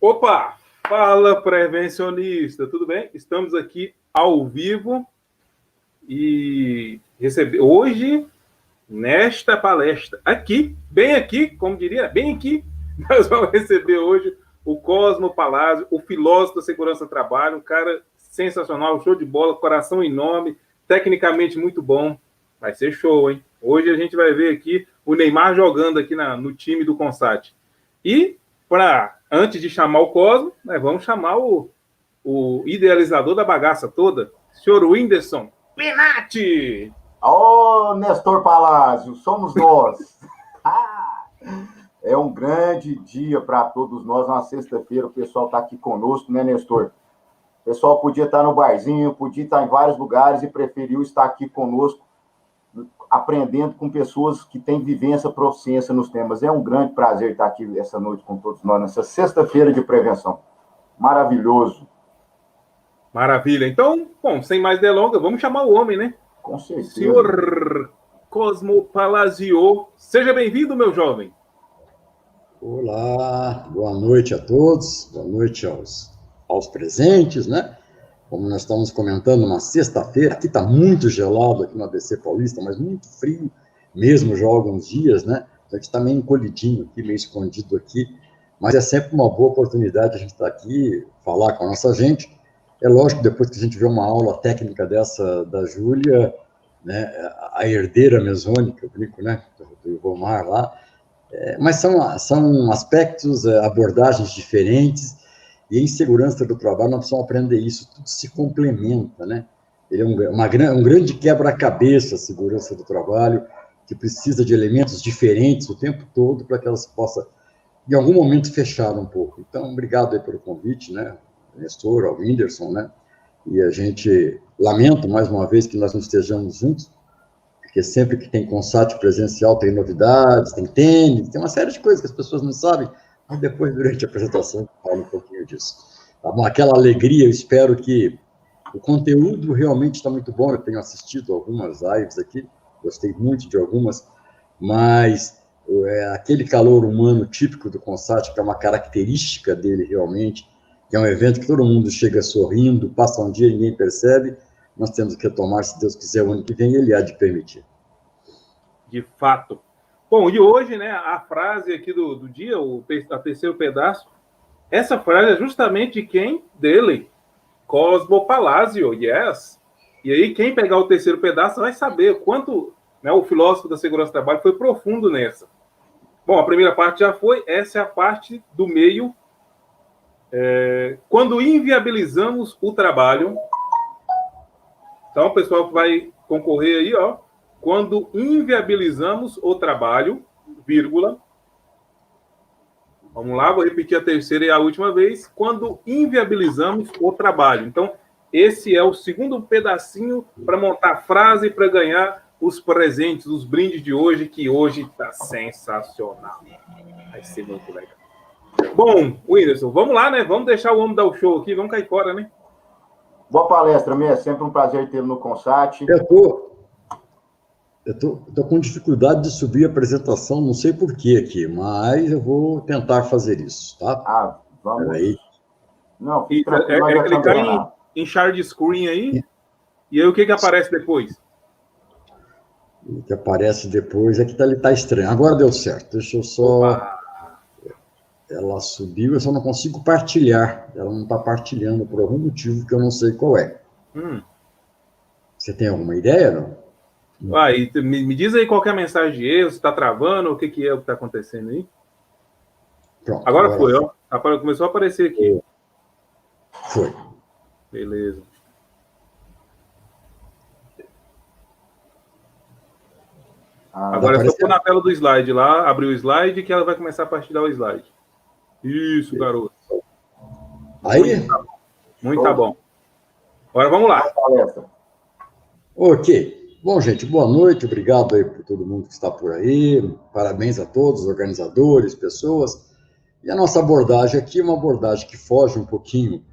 Opa! Fala, prevencionista, tudo bem? Estamos aqui ao vivo e hoje, nesta palestra, bem aqui, como diria, bem aqui, nós vamos receber hoje o Cosmo Palazzo, o filósofo da segurança do trabalho, um cara sensacional, show de bola, coração enorme, tecnicamente muito bom. Vai ser show, hein? Hoje a gente vai ver aqui o Neymar jogando aqui no time do Consat. E, antes de chamar o Cosmo, nós vamos chamar o idealizador da bagaça toda, senhor Whindersson Penati. Ô, Nestor Palazzo, somos nós. É um grande dia para todos nós, uma sexta-feira, o pessoal está aqui conosco, né, Nestor? O pessoal podia estar no barzinho, podia estar em vários lugares e preferiu estar aqui conosco, aprendendo com pessoas que têm vivência, proficiência nos temas. É um grande prazer estar aqui essa noite com todos nós, nessa sexta-feira de prevenção. Maravilhoso. Maravilha. Então, bom, sem mais delongas, vamos chamar o homem, né? Com certeza. Senhor Cosmo Palazzo, seja bem-vindo, meu jovem. Olá, boa noite a todos, boa noite aos presentes, né? Como nós estamos comentando, uma sexta-feira, aqui está muito gelado aqui no ABC Paulista, mas muito frio mesmo já há alguns dias, né? A gente está meio encolhidinho aqui, meio escondido aqui, mas é sempre uma boa oportunidade a gente estar aqui, falar com a nossa gente. É lógico, depois que a gente vê uma aula técnica dessa da Júlia, né, a herdeira mesônica, eu brinco, né, do Romar lá, mas são aspectos, abordagens diferentes, e em segurança do trabalho nós precisamos aprender isso, tudo se complementa, né? Ele é um grande quebra-cabeça, a segurança do trabalho, que precisa de elementos diferentes o tempo todo para que ela se possa, em algum momento, fechar um pouco. Então, obrigado aí pelo convite, né, Nestor, ao Whindersson, né? E a gente lamenta, mais uma vez, que nós não estejamos juntos, porque sempre que tem Consat presencial tem novidades, tem tênis, tem uma série de coisas que as pessoas não sabem, mas depois, durante a apresentação, falo um pouquinho disso. Tá bom? Aquela alegria, eu espero que o conteúdo realmente está muito bom, eu tenho assistido algumas lives aqui, gostei muito de algumas, mas aquele calor humano típico do Consat, que é uma característica dele realmente, que é um evento que todo mundo chega sorrindo, passa um dia e ninguém percebe, nós temos que retomar, se Deus quiser, o ano que vem, ele há de permitir. De fato. Bom, e hoje, né, a frase aqui do dia, a terceiro pedaço, essa frase é justamente de quem? Dele, Cosmo Palazzo, yes. E aí, quem pegar o terceiro pedaço vai saber o quanto, né, o filósofo da segurança do trabalho foi profundo nessa. Bom, a primeira parte já foi, essa é a parte do meio. Quando inviabilizamos o trabalho, então o pessoal que vai concorrer aí, ó, quando inviabilizamos o trabalho, vírgula, vamos lá, vou repetir a terceira e a última vez, quando inviabilizamos o trabalho. Então, esse é o segundo pedacinho para montar a frase para ganhar os presentes, os brindes de hoje, que hoje está sensacional. Vai ser muito legal. Bom, Whindersson, vamos lá, né? Vamos deixar o homem dar o show aqui, vamos cair fora, né? Boa palestra, Mê. É sempre um prazer tê-lo no Consat. Eu tô com dificuldade de subir a apresentação, não sei por que aqui, mas eu vou tentar fazer isso, tá? Vamos. Aí. Não, fique tranquilo, nós já clicar em share de screen aí, e aí o que aparece depois? O que aparece depois é que ele tá estranho. Agora deu certo, deixa eu só... Opa. Ela subiu, eu só não consigo partilhar. Ela não está partilhando por algum motivo que eu não sei qual é. Você tem alguma ideia, não? Me diz aí qual é a mensagem de erro, se está travando, o que é o que está acontecendo aí? Pronto. Agora foi, ó. Começou a aparecer aqui. Foi. Beleza. Agora é só pôr na tela do slide lá, abrir o slide que ela vai começar a partilhar o slide. Isso, garoto. Aí? Muito tá bom. Agora vamos lá. Ok. Bom, gente, boa noite. Obrigado aí por todo mundo que está por aí. Parabéns a todos, organizadores, pessoas. E a nossa abordagem aqui é uma abordagem que foge um pouquinho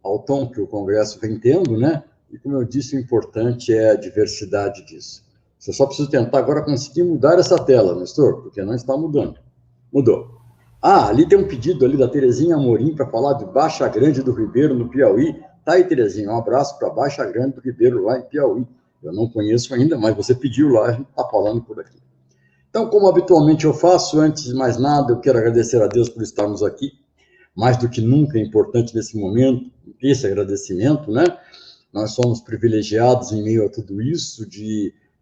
ao tom que o Congresso vem tendo, né? E, como eu disse, o importante é a diversidade disso. Você só precisa tentar agora conseguir mudar essa tela, Nestor, porque não está mudando. Mudou. Ah, ali tem um pedido ali da Terezinha Amorim para falar de Baixa Grande do Ribeiro, no Piauí. Tá aí, Terezinha, um abraço para Baixa Grande do Ribeiro, lá em Piauí. Eu não conheço ainda, mas você pediu lá, a gente está falando por aqui. Então, como habitualmente eu faço, antes de mais nada, eu quero agradecer a Deus por estarmos aqui. Mais do que nunca é importante nesse momento, esse agradecimento, né? Nós somos privilegiados em meio a tudo isso,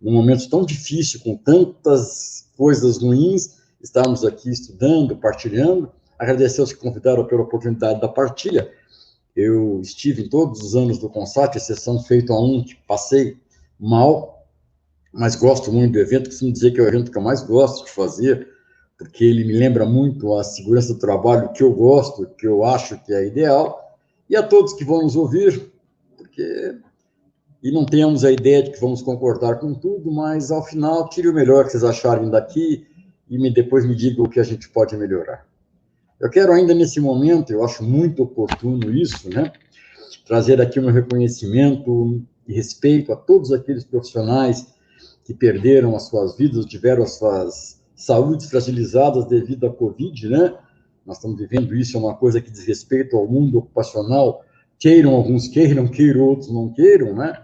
num momento tão difícil, com tantas coisas ruins, estarmos aqui estudando, partilhando. Agradecer aos que convidaram pela oportunidade da partilha. Eu estive em todos os anos do CONSAT, exceção feita a um que passei mal, mas gosto muito do evento, costumo dizer que é o evento que eu mais gosto de fazer, porque ele me lembra muito a segurança do trabalho que eu gosto, que eu acho que é ideal, e a todos que vão nos ouvir, e não temos a ideia de que vamos concordar com tudo, mas ao final tire o melhor que vocês acharem daqui e depois me digam o que a gente pode melhorar. Eu quero ainda nesse momento, eu acho muito oportuno isso, né, trazer aqui um reconhecimento e respeito a todos aqueles profissionais que perderam as suas vidas, tiveram as suas saúdes fragilizadas devido à Covid, né? Nós estamos vivendo isso, é uma coisa que diz respeito ao mundo ocupacional, queiram, alguns queiram, outros não queiram, né?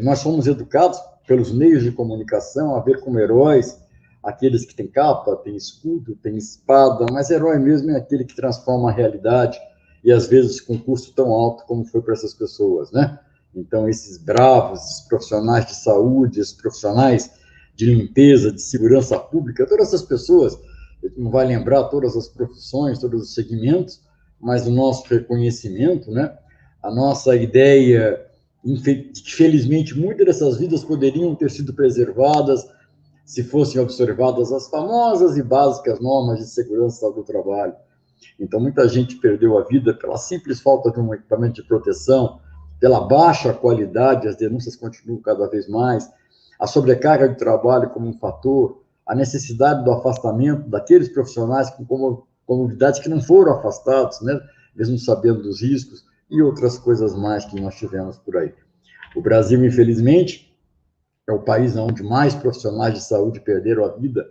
Nós somos educados pelos meios de comunicação a ver como heróis aqueles que têm capa, têm escudo, têm espada, mas herói mesmo é aquele que transforma a realidade e às vezes com custo tão alto como foi para essas pessoas, né? Então, esses bravos, esses profissionais de saúde, esses profissionais de limpeza, de segurança pública, todas essas pessoas, a gente não vai lembrar todas as profissões, todos os segmentos, mas o nosso reconhecimento, né? A nossa ideia, infelizmente, muitas dessas vidas poderiam ter sido preservadas se fossem observadas as famosas e básicas normas de segurança do trabalho. Então, muita gente perdeu a vida pela simples falta de um equipamento de proteção, pela baixa qualidade, as denúncias continuam cada vez mais, a sobrecarga de trabalho como um fator, a necessidade do afastamento daqueles profissionais com comorbidades que não foram afastados, né, mesmo sabendo dos riscos, e outras coisas mais que nós tivemos por aí. O Brasil, infelizmente, é o país onde mais profissionais de saúde perderam a vida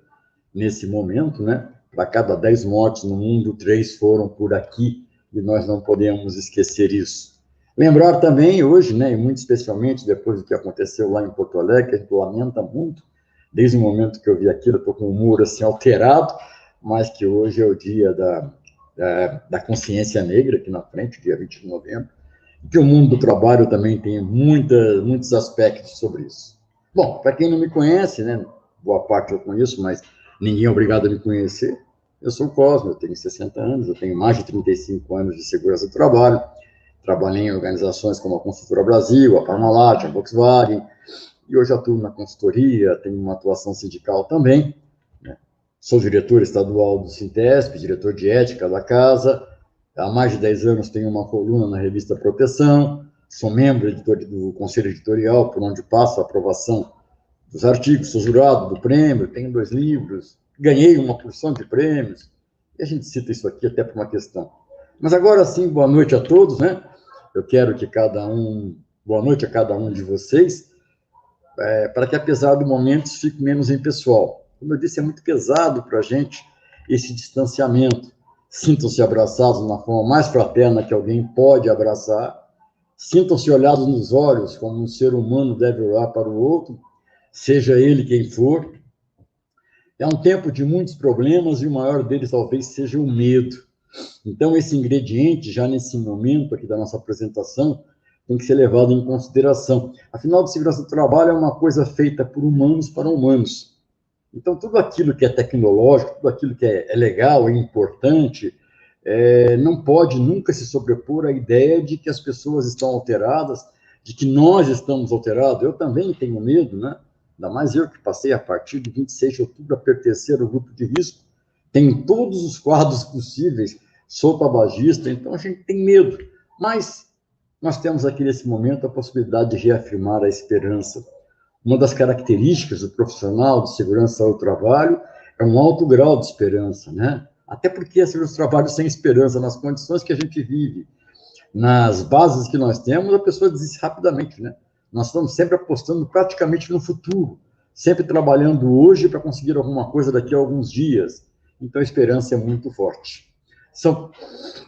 nesse momento, né? Para cada 10 mortes no mundo, 3 foram por aqui, e nós não podemos esquecer isso. Lembrar também hoje, né, e muito especialmente depois do que aconteceu lá em Porto Alegre, que a gente lamenta muito, desde o momento que eu vi aquilo, eu estou com o humor assim alterado, mas que hoje é o dia da consciência negra, aqui na frente, dia 20 de novembro, e que o mundo do trabalho também tem muitos aspectos sobre isso. Bom, para quem não me conhece, né, boa parte eu conheço, mas ninguém é obrigado a me conhecer. Eu sou o Cosmo, eu tenho 60 anos, eu tenho mais de 35 anos de segurança do trabalho, trabalhei em organizações como a Consultora Brasil, a Parmalat, a Volkswagen, e hoje atuo na consultoria, tenho uma atuação sindical também, né? Sou diretor estadual do Sintesp, diretor de ética da casa, há mais de 10 anos tenho uma coluna na revista Proteção, sou membro do Conselho Editorial, por onde passo a aprovação dos artigos, sou jurado do prêmio, tenho 2 livros, ganhei uma porção de prêmios, e a gente cita isso aqui até por uma questão. Mas agora sim, boa noite a todos, né? Eu quero que boa noite a cada um de vocês, para que, apesar do momento, fique menos impessoal. Como eu disse, é muito pesado para a gente esse distanciamento. Sintam-se abraçados na forma mais fraterna que alguém pode abraçar, sintam-se olhados nos olhos, como um ser humano deve olhar para o outro, seja ele quem for. É um tempo de muitos problemas e o maior deles talvez seja o medo. Então, esse ingrediente, já nesse momento aqui da nossa apresentação, tem que ser levado em consideração. Afinal, a segurança do trabalho é uma coisa feita por humanos para humanos. Então, tudo aquilo que é tecnológico, tudo aquilo que é legal, é importante, não pode nunca se sobrepor à ideia de que as pessoas estão alteradas, de que nós estamos alterados. Eu também tenho medo, né? Ainda mais eu que passei a partir de 26 de outubro a pertencer ao grupo de risco, tenho todos os quadros possíveis, sou tabagista, então a gente tem medo. Mas nós temos aqui nesse momento a possibilidade de reafirmar a esperança. Uma das características do profissional de segurança ao trabalho é um alto grau de esperança, né? Até porque a segurança do trabalho sem esperança, nas condições que a gente vive, nas bases que nós temos, a pessoa desiste rapidamente, né? Nós estamos sempre apostando praticamente no futuro, sempre trabalhando hoje para conseguir alguma coisa daqui a alguns dias. Então, a esperança é muito forte. São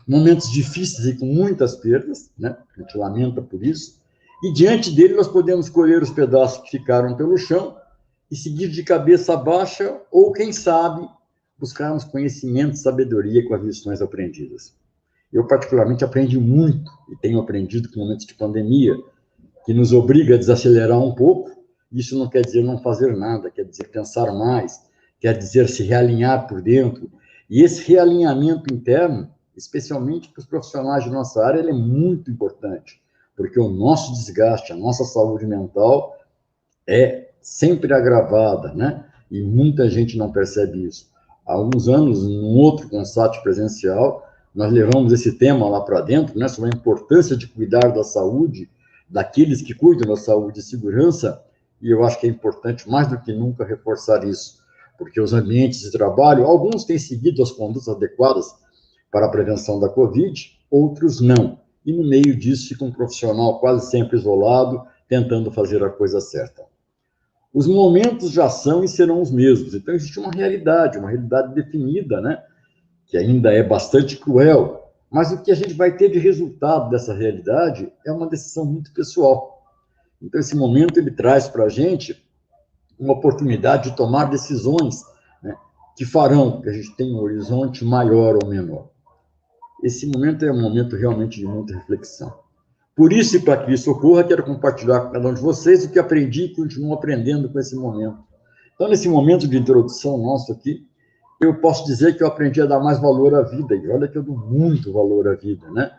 momentos difíceis e com muitas perdas, né? A gente lamenta por isso. E, diante dele, nós podemos colher os pedaços que ficaram pelo chão e seguir de cabeça baixa ou, quem sabe, buscarmos conhecimento e sabedoria com as lições aprendidas. Eu, particularmente, aprendi muito e tenho aprendido com momentos de pandemia, que nos obriga a desacelerar um pouco. Isso não quer dizer não fazer nada, quer dizer pensar mais, quer dizer se realinhar por dentro. E esse realinhamento interno, especialmente para os profissionais de nossa área, ele é muito importante, porque o nosso desgaste, a nossa saúde mental é sempre agravada, né? E muita gente não percebe isso. Há alguns anos, num outro Consat presencial, nós levamos esse tema lá para dentro, né? Sobre a importância de cuidar da saúde, daqueles que cuidam da saúde e segurança, e eu acho que é importante, mais do que nunca, reforçar isso, porque os ambientes de trabalho, alguns têm seguido as condutas adequadas para a prevenção da Covid, outros não. E no meio disso fica um profissional quase sempre isolado, tentando fazer a coisa certa. Os momentos já são e serão os mesmos. Então, existe uma realidade definida, né? Que ainda é bastante cruel. Mas o que a gente vai ter de resultado dessa realidade é uma decisão muito pessoal. Então, esse momento, ele traz para a gente uma oportunidade de tomar decisões, né, que farão que a gente tenha um horizonte maior ou menor. Esse momento é um momento realmente de muita reflexão. Por isso, e para que isso ocorra, quero compartilhar com cada um de vocês o que aprendi e continuo aprendendo com esse momento. Então, nesse momento de introdução nosso aqui, eu posso dizer que eu aprendi a dar mais valor à vida, e olha que eu dou muito valor à vida, né?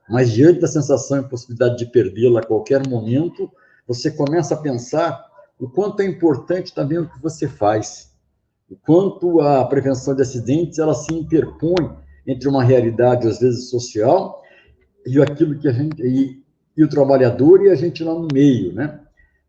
Mas diante da sensação e possibilidade de perdê-la a qualquer momento, você começa a pensar o quanto é importante também o que você faz, o quanto a prevenção de acidentes, ela se interpõe entre uma realidade, às vezes, social, e aquilo que a gente... E o trabalhador e a gente lá no meio, né?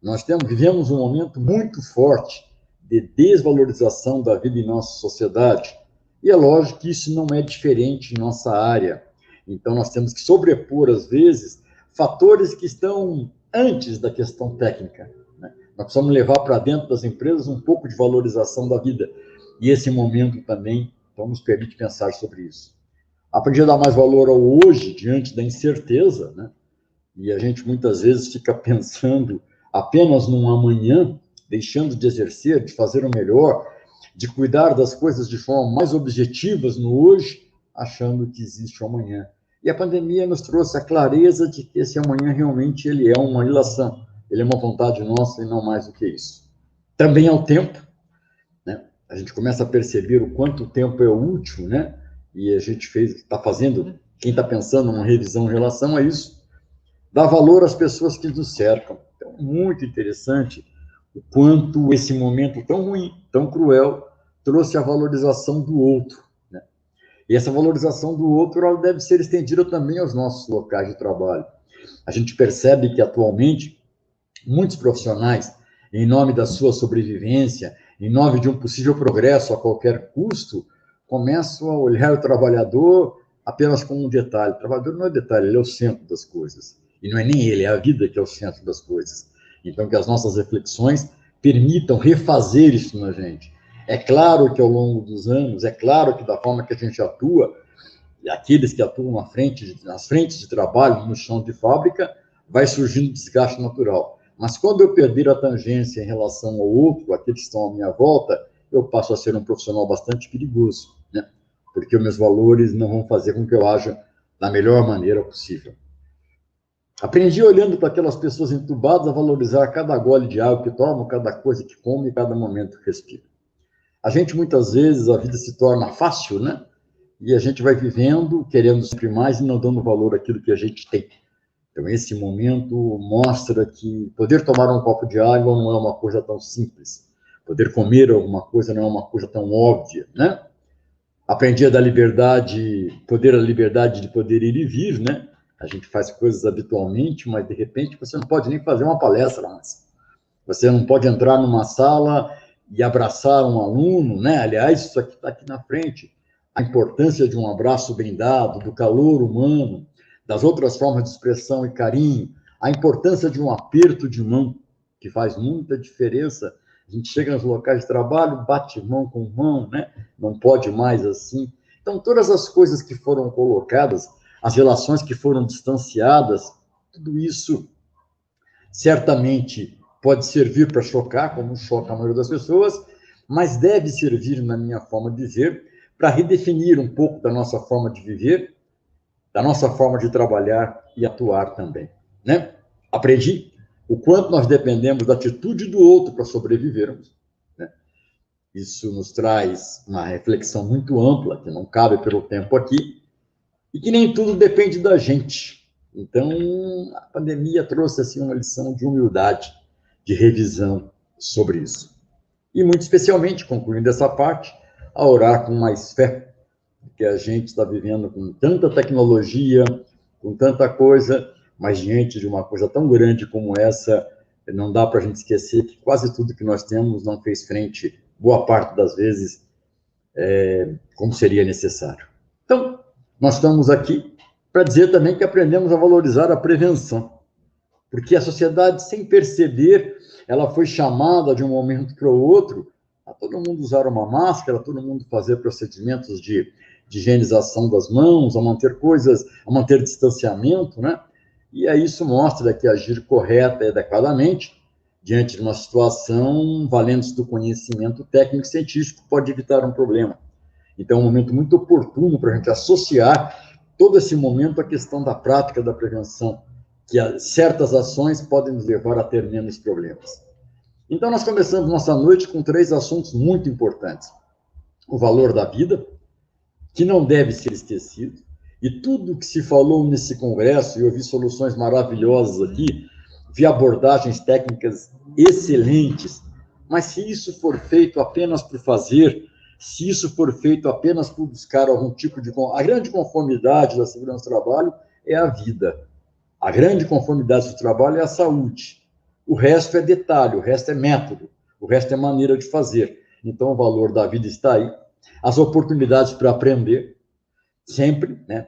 Nós vivemos um momento muito forte de desvalorização da vida em nossa sociedade. E é lógico que isso não é diferente em nossa área. Então, nós temos que sobrepor, às vezes, fatores que estão antes da questão técnica, né? Nós precisamos levar para dentro das empresas um pouco de valorização da vida. E esse momento também nos permite pensar sobre isso. Aprendi a dar mais valor ao hoje, diante da incerteza, né? E a gente muitas vezes fica pensando apenas num amanhã, deixando de exercer, de fazer o melhor, de cuidar das coisas de forma mais objetivas no hoje, achando que existe o amanhã. E a pandemia nos trouxe a clareza de que esse amanhã realmente ele é uma ilação, ele é uma vontade nossa e não mais do que isso. Também é o tempo, né? A gente começa a perceber o quanto o tempo é útil, né? E a gente está fazendo, quem está pensando numa revisão em relação a isso, dá valor às pessoas que nos cercam. Então, muito interessante o quanto esse momento tão ruim, tão cruel, trouxe a valorização do outro, né? E essa valorização do outro, ela deve ser estendida também aos nossos locais de trabalho. A gente percebe que, atualmente, muitos profissionais, em nome da sua sobrevivência, em nome de um possível progresso a qualquer custo, começam a olhar o trabalhador apenas como um detalhe. O trabalhador não é detalhe, ele é o centro das coisas. E não é nem ele, é a vida que é o centro das coisas. Então, que as nossas reflexões permitam refazer isso na gente. É claro que ao longo dos anos, é claro que da forma que a gente atua, aqueles que atuam nas frentes de trabalho, no chão de fábrica, vai surgindo desgaste natural. Mas quando eu perder a tangência em relação ao outro, aqueles que estão à minha volta, eu passo a ser um profissional bastante perigoso, né? Porque os meus valores não vão fazer com que eu haja da melhor maneira possível. Aprendi olhando para aquelas pessoas entubadas a valorizar cada gole de água que tomam, cada coisa que come, cada momento que respira. A gente, muitas vezes, a vida se torna fácil, né? E a gente vai vivendo, querendo sempre mais e não dando valor àquilo que a gente tem. Então, esse momento mostra que poder tomar um copo de água não é uma coisa tão simples. Poder comer alguma coisa não é uma coisa tão óbvia, né? Aprendi a dar liberdade, a liberdade de poder ir e vir, né? A gente faz coisas habitualmente, mas, de repente, você não pode nem fazer uma palestra mais. Você não pode entrar numa sala e abraçar um aluno, né? Aliás, isso aqui está aqui na frente. A importância de um abraço bem dado, do calor humano, das outras formas de expressão e carinho, a importância de um aperto de mão, que faz muita diferença A gente chega nos locais de trabalho, bate mão com mão, né? Não pode mais assim. Então, todas as coisas que foram colocadas, as relações que foram distanciadas, tudo isso certamente pode servir para chocar, como choca a maioria das pessoas, mas deve servir, na minha forma de ver, para redefinir um pouco da nossa forma de viver, da nossa forma de trabalhar e atuar também, né? Aprendi o quanto nós dependemos da atitude do outro para sobrevivermos, né? Isso nos traz uma reflexão muito ampla, que não cabe pelo tempo aqui, e que nem tudo depende da gente. Então, a pandemia trouxe assim, uma lição de humildade, de revisão sobre isso. E, muito especialmente, concluindo essa parte, a orar com mais fé, porque a gente está vivendo com tanta tecnologia, com tanta coisa, mas diante de uma coisa tão grande como essa, não dá para a gente esquecer que quase tudo que nós temos não fez frente, boa parte das vezes, como seria necessário. Então, nós estamos aqui para dizer também que aprendemos a valorizar a prevenção, porque a sociedade, sem perceber, ela foi chamada de um momento para o outro a todo mundo usar uma máscara, a todo mundo fazer procedimentos de higienização das mãos, a manter coisas, a manter distanciamento, né? E aí isso mostra que agir correta e adequadamente, diante de uma situação, valendo-se do conhecimento técnico e científico, pode evitar um problema. Então, é um momento muito oportuno para a gente associar todo esse momento à questão da prática da prevenção, que certas ações podem nos levar a ter menos problemas. Então, nós começamos nossa noite com 3 assuntos muito importantes. O valor da vida, que não deve ser esquecido, e tudo que se falou nesse congresso, e eu vi soluções maravilhosas aqui, vi abordagens técnicas excelentes, mas se isso for feito apenas por fazer, se isso for feito apenas por buscar algum tipo de... A grande conformidade da segurança do trabalho é a vida. A grande conformidade do trabalho é a saúde. O resto é detalhe, o resto é método, o resto é maneira de fazer. Então, o valor da vida está aí. As oportunidades para aprender, sempre, né?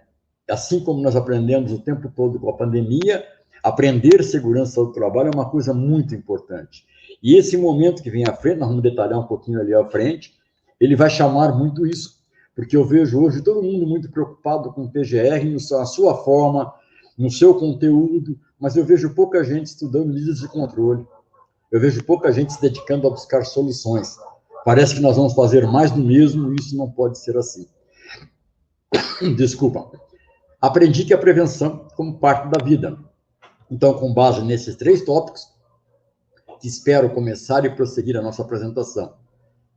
Assim como nós aprendemos o tempo todo com a pandemia, aprender segurança do trabalho é uma coisa muito importante. E esse momento que vem à frente, nós vamos detalhar um pouquinho ali à frente, ele vai chamar muito isso, porque eu vejo hoje todo mundo muito preocupado com o PGR, na sua forma, no seu conteúdo, mas eu vejo pouca gente estudando medidas de controle. Eu vejo pouca gente se dedicando a buscar soluções. Parece que nós vamos fazer mais do mesmo, e isso não pode ser assim. Desculpa. Aprendi que a prevenção como parte da vida. Então, com base nesses 3 tópicos, que espero começar e prosseguir a nossa apresentação.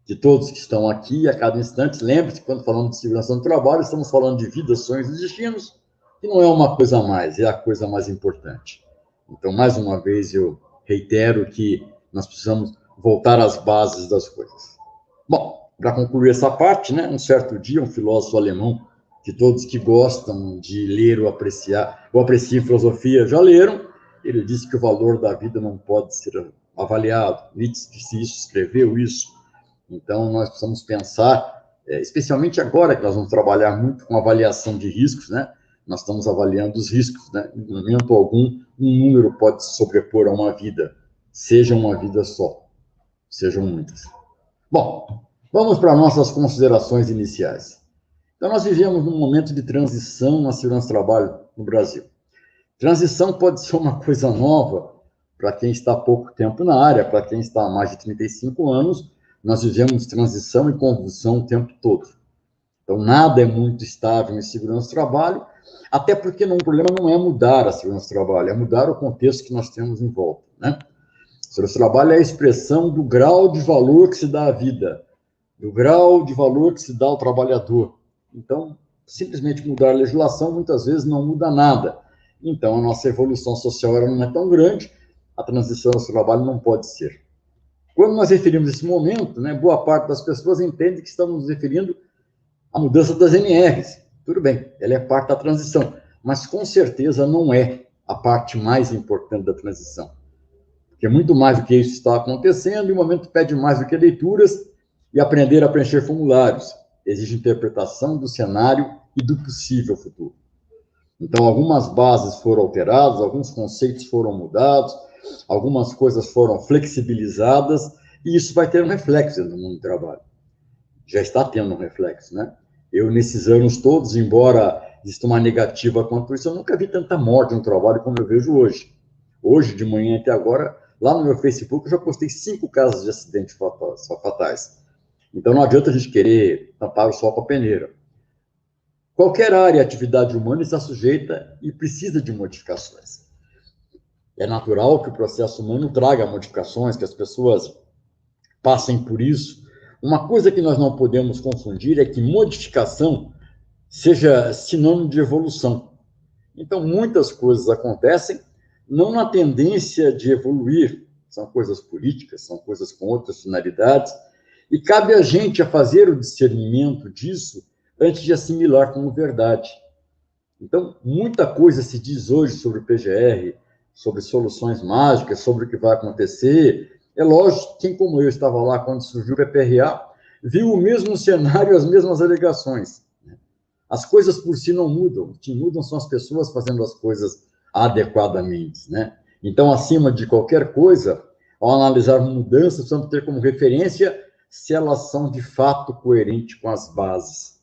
De todos que estão aqui, a cada instante, lembre-se que quando falamos de segurança no trabalho, estamos falando de vidas, sonhos e destinos, que não é uma coisa a mais, é a coisa mais importante. Então, mais uma vez, eu reitero que nós precisamos voltar às bases das coisas. Bom, para concluir essa parte, né, um certo dia, um filósofo alemão, que todos que gostam de ler ou apreciar, ou apreciam filosofia, já leram, ele disse que o valor da vida não pode ser avaliado. Nietzsche disse isso, escreveu isso. Então, nós precisamos pensar, especialmente agora que nós vamos trabalhar muito com avaliação de riscos, né? Nós estamos avaliando os riscos, né? Em momento algum, um número pode se sobrepor a uma vida, seja uma vida só, sejam muitas. Bom, vamos para nossas considerações iniciais. Então, nós vivemos num momento de transição na segurança do trabalho no Brasil. Transição pode ser uma coisa nova para quem está há pouco tempo na área, para quem está há mais de 35 anos, nós vivemos transição e convulsão o tempo todo. Então, nada é muito estável em segurança do trabalho, até porque o problema não é mudar a segurança do trabalho, é mudar o contexto que nós temos em volta, né? A segurança do trabalho é a expressão do grau de valor que se dá à vida, do grau de valor que se dá ao trabalhador. Então, simplesmente mudar a legislação, muitas vezes, não muda nada. Então, a nossa evolução social não é tão grande, a transição do trabalho não pode ser. Quando nós referimos esse momento, né, boa parte das pessoas entende que estamos nos referindo à mudança das NRs. Tudo bem, ela é parte da transição, mas com certeza não é a parte mais importante da transição. Porque muito mais do que isso está acontecendo, e o momento pede mais do que leituras e aprender a preencher formulários. Exige interpretação do cenário e do possível futuro. Então, algumas bases foram alteradas, alguns conceitos foram mudados, algumas coisas foram flexibilizadas, E isso vai ter um reflexo no mundo do trabalho. Já está tendo um reflexo, né? Eu, nesses anos todos, embora exista uma negativa quanto isso, eu nunca vi tanta morte no trabalho como eu vejo hoje. Hoje, de manhã até agora, lá no meu Facebook, eu já postei 5 casos de acidentes fatais. Então, não adianta a gente querer tampar o sol com a peneira. Qualquer área e atividade humana está sujeita e precisa de modificações. É natural que o processo humano traga modificações, que as pessoas passem por isso. Uma coisa que nós não podemos confundir é que modificação seja sinônimo de evolução. Então, muitas coisas acontecem não na tendência de evoluir, são coisas políticas, são coisas com outras finalidades, e cabe a gente a fazer o discernimento disso antes de assimilar como verdade. Então, muita coisa se diz hoje sobre o PGR, sobre soluções mágicas, sobre o que vai acontecer. É lógico, quem como eu estava lá quando surgiu o PPRA, viu o mesmo cenário, as mesmas alegações. As coisas por si não mudam, o que mudam são as pessoas fazendo as coisas adequadamente, né? Então, acima de qualquer coisa, ao analisar mudanças, precisamos ter como referência se elas são de fato coerentes com as bases.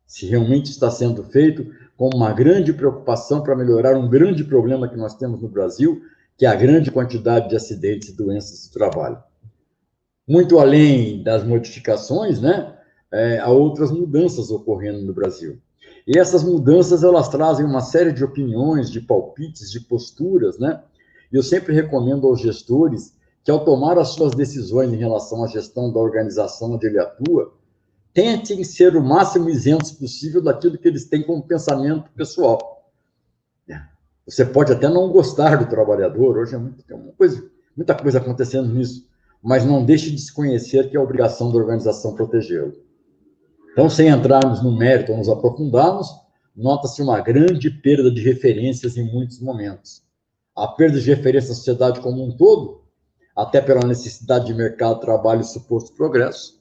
Se realmente está sendo feito com uma grande preocupação para melhorar um grande problema que nós temos no Brasil, que é a grande quantidade de acidentes e doenças do trabalho. Muito além das modificações, né, há outras mudanças ocorrendo no Brasil. E essas mudanças, elas trazem uma série de opiniões, de palpites, de posturas, né? E eu sempre recomendo aos gestores que, ao tomar as suas decisões em relação à gestão da organização onde ele atua, tentem ser o máximo isentos possível daquilo que eles têm como pensamento pessoal. Você pode até não gostar do trabalhador, hoje tem muita coisa acontecendo nisso, mas não deixe de se conhecer que é a obrigação da organização protegê-lo. Então, sem entrarmos no mérito ou nos aprofundarmos, nota-se uma grande perda de referências em muitos momentos. A perda de referência na sociedade como um todo, até pela necessidade de mercado, trabalho e suposto progresso.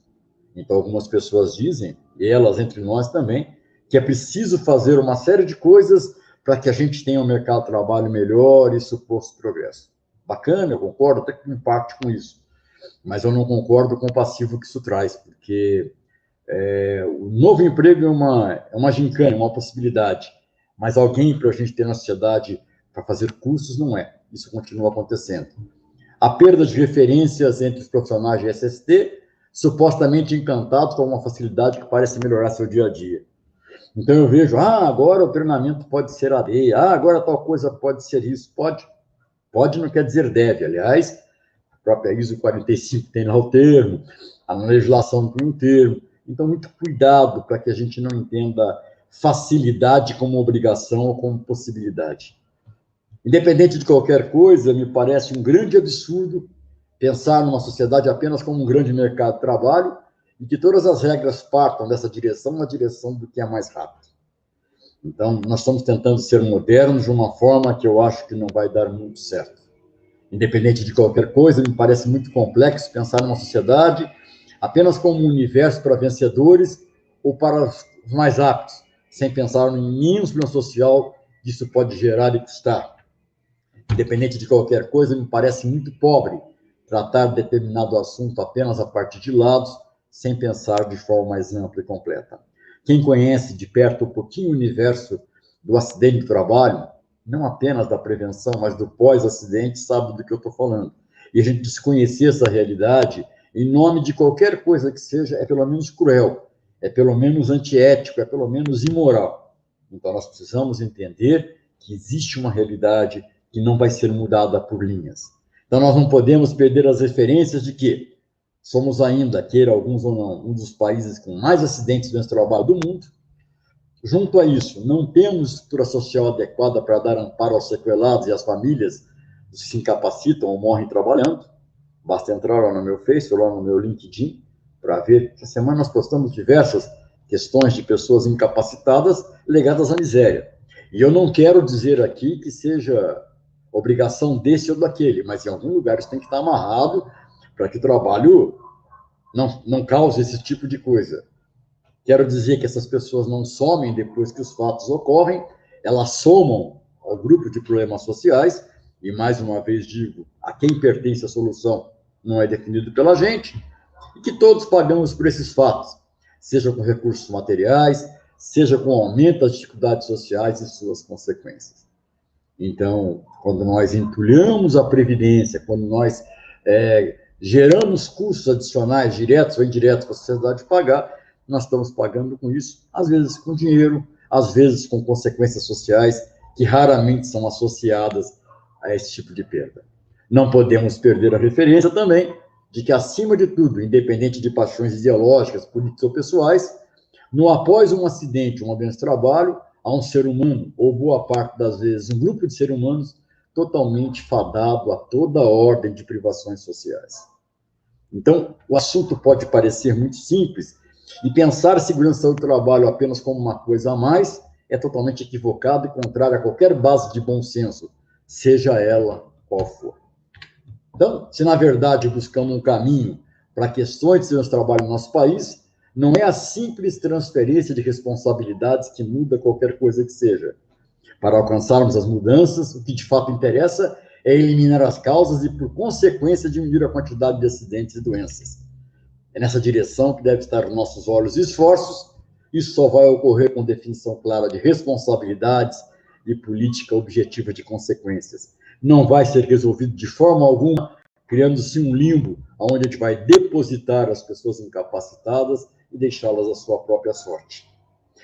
Então, algumas pessoas dizem, e elas entre nós também, que é preciso fazer uma série de coisas para que a gente tenha um mercado de trabalho melhor e suposto progresso. Bacana, eu concordo, até que em parte com isso. Mas eu não concordo com o passivo que isso traz, porque o novo emprego é uma gincana, é uma possibilidade. Mas alguém para a gente ter na sociedade para fazer cursos não é. Isso continua acontecendo. A perda de referências entre os profissionais de SST, supostamente encantados com uma facilidade que parece melhorar seu dia a dia. Então eu vejo, agora o treinamento pode ser AD, agora tal coisa pode ser isso. Pode. Pode não quer dizer deve. Aliás, a própria ISO 45 tem lá o termo, a legislação tem o termo. Então, muito cuidado para que a gente não entenda facilidade como obrigação ou como possibilidade. Independente de qualquer coisa, me parece um grande absurdo pensar numa sociedade apenas como um grande mercado de trabalho e que todas as regras partam dessa direção, na direção do que é mais rápido. Então, nós estamos tentando ser modernos de uma forma que eu acho que não vai dar muito certo. Independente de qualquer coisa, me parece muito complexo pensar numa sociedade apenas como um universo para vencedores ou para os mais aptos, sem pensar no imenso problema social que isso pode gerar e custar. Independente de qualquer coisa, me parece muito pobre tratar determinado assunto apenas a partir de lados, sem pensar de forma mais ampla e completa. Quem conhece de perto um pouquinho o universo do acidente de trabalho, não apenas da prevenção, mas do pós-acidente, sabe do que eu estou falando. E a gente desconhecer essa realidade, em nome de qualquer coisa que seja, é pelo menos cruel, é pelo menos antiético, é pelo menos imoral. Então, nós precisamos entender que existe uma realidade que não vai ser mudada por linhas. Então, nós não podemos perder as referências de que somos ainda, queira alguns ou não, um dos países com mais acidentes no trabalho do mundo. Junto a isso, não temos estrutura social adequada para dar amparo aos sequelados e às famílias que se incapacitam ou morrem trabalhando. Basta entrar lá no meu Face, ou lá no meu LinkedIn, para ver. Essa semana nós postamos diversas questões de pessoas incapacitadas ligadas à miséria. E eu não quero dizer aqui que seja obrigação desse ou daquele, mas em algum lugar isso tem que estar amarrado para que o trabalho não cause esse tipo de coisa. Quero dizer que essas pessoas não somem depois que os fatos ocorrem, elas somam ao grupo de problemas sociais, e mais uma vez digo, a quem pertence a solução? não é definido pela gente, e que todos pagamos por esses fatos, seja com recursos materiais, seja com o aumento das dificuldades sociais e suas consequências. Então, quando nós entulhamos a Previdência, quando nós geramos custos adicionais, diretos ou indiretos, para a sociedade pagar, nós estamos pagando com isso, às vezes com dinheiro, às vezes com consequências sociais que raramente são associadas a esse tipo de perda. Não podemos perder a referência também de que, acima de tudo, independente de paixões ideológicas, políticas ou pessoais, no após um acidente, um acidente de trabalho, há um ser humano, ou boa parte das vezes, um grupo de seres humanos totalmente fadado a toda ordem de privações sociais. Então, o assunto pode parecer muito simples, e pensar a segurança do trabalho apenas como uma coisa a mais é totalmente equivocado e contrário a qualquer base de bom senso, seja ela qual for. Então, se na verdade buscamos um caminho para questões de segurança do trabalho no nosso país, não é a simples transferência de responsabilidades que muda qualquer coisa que seja. Para alcançarmos as mudanças, o que de fato interessa é eliminar as causas e, por consequência, diminuir a quantidade de acidentes e doenças. É nessa direção que deve estar nossos olhos e esforços. Isso só vai ocorrer com definição clara de responsabilidades e política objetiva de consequências. Não vai ser resolvido de forma alguma criando-se um limbo onde a gente vai depositar as pessoas incapacitadas e deixá-las à sua própria sorte.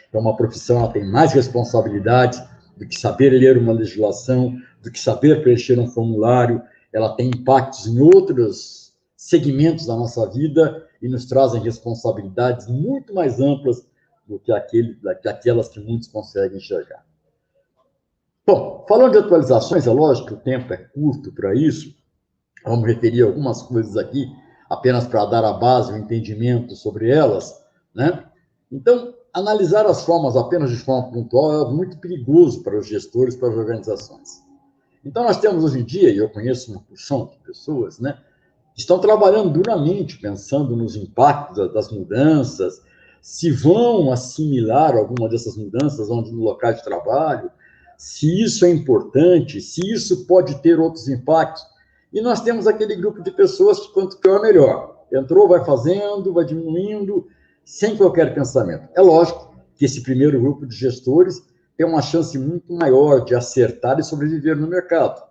Então, uma profissão ela tem mais responsabilidades do que saber ler uma legislação, do que saber preencher um formulário. Ela tem impactos em outros segmentos da nossa vida e nos trazem responsabilidades muito mais amplas do que aquelas que muitos conseguem enxergar. Bom, falando de atualizações, é lógico que o tempo é curto para isso, vamos referir algumas coisas aqui, apenas para dar a base, o entendimento sobre elas, né? Então, analisar as formas apenas de forma pontual é muito perigoso para os gestores, para as organizações. Então, nós temos hoje em dia, e eu conheço uma porção de pessoas, né, que estão trabalhando duramente, pensando nos impactos das mudanças, se vão assimilar alguma dessas mudanças onde no local de trabalho, se isso é importante, se isso pode ter outros impactos. E nós temos aquele grupo de pessoas que, quanto pior, melhor. Entrou, vai fazendo, vai diminuindo, sem qualquer pensamento. É lógico que esse primeiro grupo de gestores tem uma chance muito maior de acertar e sobreviver no mercado.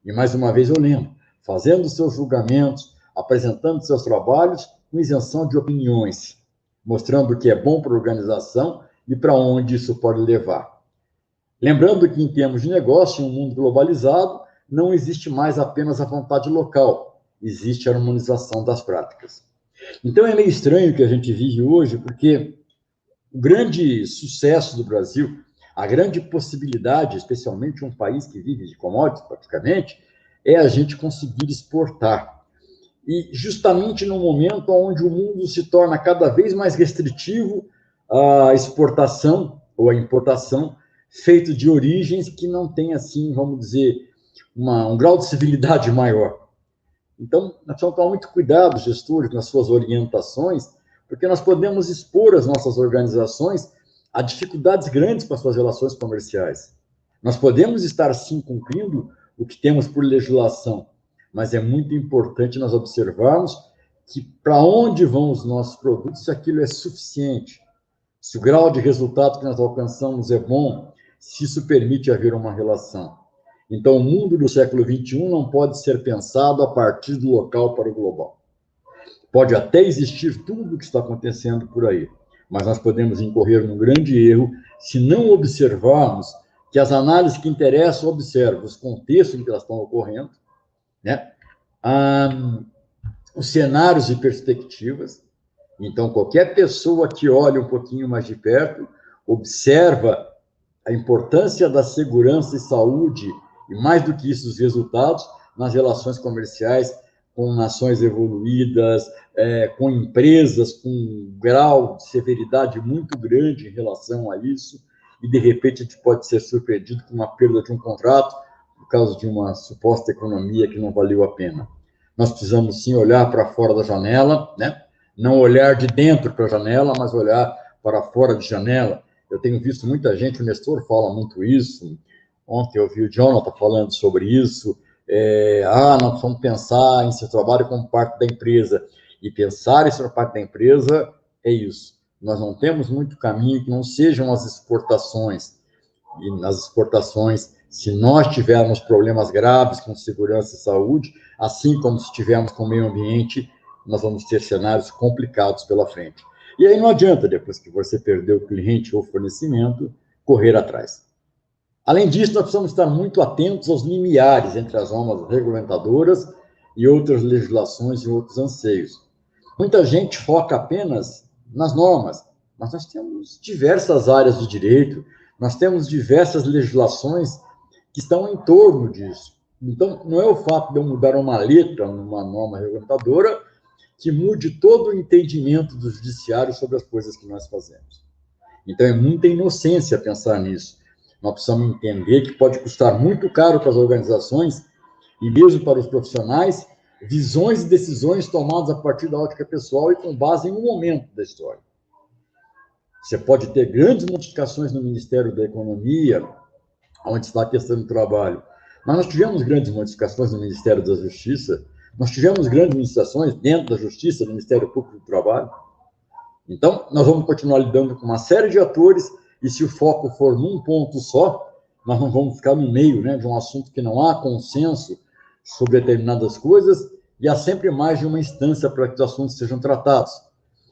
E, mais uma vez, eu lembro, fazendo seus julgamentos, apresentando seus trabalhos, com isenção de opiniões, mostrando o que é bom para a organização e para onde isso pode levar. Lembrando que, em termos de negócio, em um mundo globalizado, não existe mais apenas a vontade local, existe a harmonização das práticas. Então, é meio estranho o que a gente vive hoje, porque o grande sucesso do Brasil, a grande possibilidade, especialmente um país que vive de commodities, praticamente, é a gente conseguir exportar. E justamente no momento onde o mundo se torna cada vez mais restritivo à exportação ou à importação, feito de origens que não têm, assim, vamos dizer, um grau de civilidade maior. Então, nós precisamos tomar muito cuidado, gestores, nas suas orientações, porque nós podemos expor as nossas organizações a dificuldades grandes com as suas relações comerciais. Nós podemos estar, sim, cumprindo o que temos por legislação, mas é muito importante nós observarmos que para onde vão os nossos produtos, se aquilo é suficiente, se o grau de resultado que nós alcançamos é bom, se isso permite haver uma relação. Então, o mundo do século XXI não pode ser pensado a partir do local para o global. Pode até existir tudo o que está acontecendo por aí, mas nós podemos incorrer num grande erro se não observarmos que as análises que interessam observam os contextos em que elas estão ocorrendo, né? Os cenários e perspectivas. Então, qualquer pessoa que olhe um pouquinho mais de perto, observa a importância da segurança e saúde, e mais do que isso, os resultados nas relações comerciais com nações evoluídas, com empresas com um grau de severidade muito grande em relação a isso, e de repente a gente pode ser surpreendido com uma perda de um contrato por causa de uma suposta economia que não valeu a pena. Nós precisamos, sim, olhar para fora da janela, né? Não olhar de dentro para a janela, mas olhar para fora de janela. Eu tenho visto muita gente, o Nestor fala muito isso, ontem eu vi o Jonathan falando sobre isso, nós precisamos pensar em seu trabalho como parte da empresa. E pensar em ser parte da empresa é isso. Nós não temos muito caminho que não sejam as exportações. E nas exportações, se nós tivermos problemas graves com segurança e saúde, assim como se tivermos com o meio ambiente, nós vamos ter cenários complicados pela frente. E aí não adianta, depois que você perdeu o cliente ou o fornecimento, correr atrás. Além disso, nós precisamos estar muito atentos aos limiares entre as normas regulamentadoras e outras legislações e outros anseios. Muita gente foca apenas nas normas, mas nós temos diversas áreas do direito, nós temos diversas legislações que estão em torno disso. Então, não é o fato de eu mudar uma letra numa norma regulamentadora que mude todo o entendimento do judiciário sobre as coisas que nós fazemos. Então, é muita inocência pensar nisso. Nós precisamos entender que pode custar muito caro para as organizações e mesmo para os profissionais, visões e decisões tomadas a partir da ótica pessoal e com base em um momento da história. Você pode ter grandes modificações no Ministério da Economia, onde está a questão do trabalho, mas nós tivemos grandes modificações no Ministério da Justiça, nós tivemos grandes modificações dentro da Justiça, no Ministério Público do Trabalho. Então, nós vamos continuar lidando com uma série de atores, e se o foco for num ponto só, nós não vamos ficar no meio, né, de um assunto que não há consenso sobre determinadas coisas, e há sempre mais de uma instância para que os assuntos sejam tratados.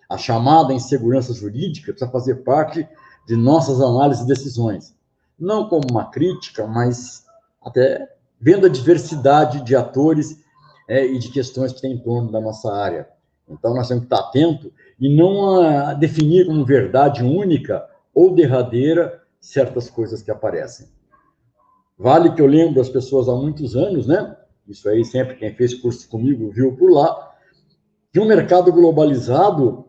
A chamada insegurança jurídica precisa fazer parte de nossas análises e decisões. Não como uma crítica, mas até vendo a diversidade de atores e de questões que tem em torno da nossa área. Então, nós temos que estar atentos e não definir como verdade única ou derradeira certas coisas que aparecem. Vale que eu lembro as pessoas há muitos anos, né? Isso aí sempre quem fez curso comigo viu por lá, que um mercado globalizado,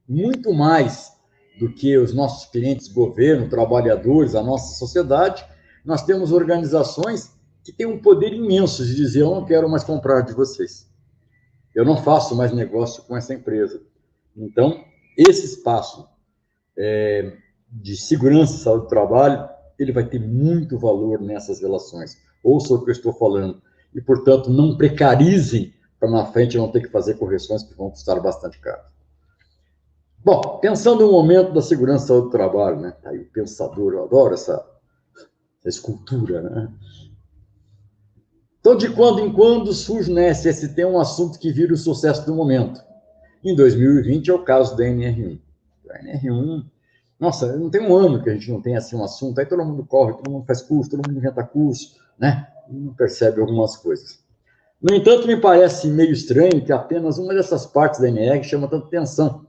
muito mais do que os nossos clientes, governo, trabalhadores, a nossa sociedade, nós temos organizações que têm um poder imenso de dizer: eu não quero mais comprar de vocês, eu não faço mais negócio com essa empresa. Então, esse espaço de segurança e saúde do trabalho, ele vai ter muito valor nessas relações. Ouça o que eu estou falando. E, portanto, não precarizem para na frente não ter que fazer correções que vão custar bastante caro. Bom, pensando no momento da segurança e saúde do trabalho, né? Aí o pensador, eu adoro essa escultura, né? Então, de quando em quando surge na SST um assunto que vira o sucesso do momento. Em 2020 é o caso da NR1. A NR1, nossa, não tem um ano que a gente não tem assim um assunto, aí todo mundo corre, todo mundo faz curso, todo mundo inventa curso, né? E não percebe algumas coisas. No entanto, me parece meio estranho que apenas uma dessas partes da NR chama tanta atenção.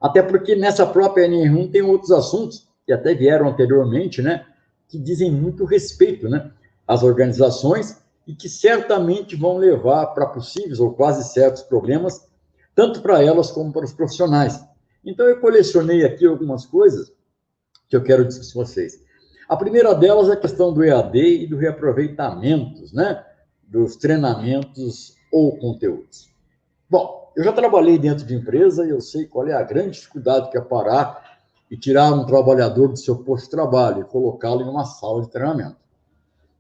Até porque nessa própria NR1 tem outros assuntos, que até vieram anteriormente, né? Que dizem muito respeito, né? Às organizações e que certamente vão levar para possíveis ou quase certos problemas, tanto para elas como para os profissionais. Então, eu colecionei aqui algumas coisas que eu quero discutir com vocês. A primeira delas é a questão do EAD e do reaproveitamento, né? Dos treinamentos ou conteúdos. Bom, eu já trabalhei dentro de empresa e eu sei qual é a grande dificuldade que é parar e tirar um trabalhador do seu posto de trabalho e colocá-lo em uma sala de treinamento.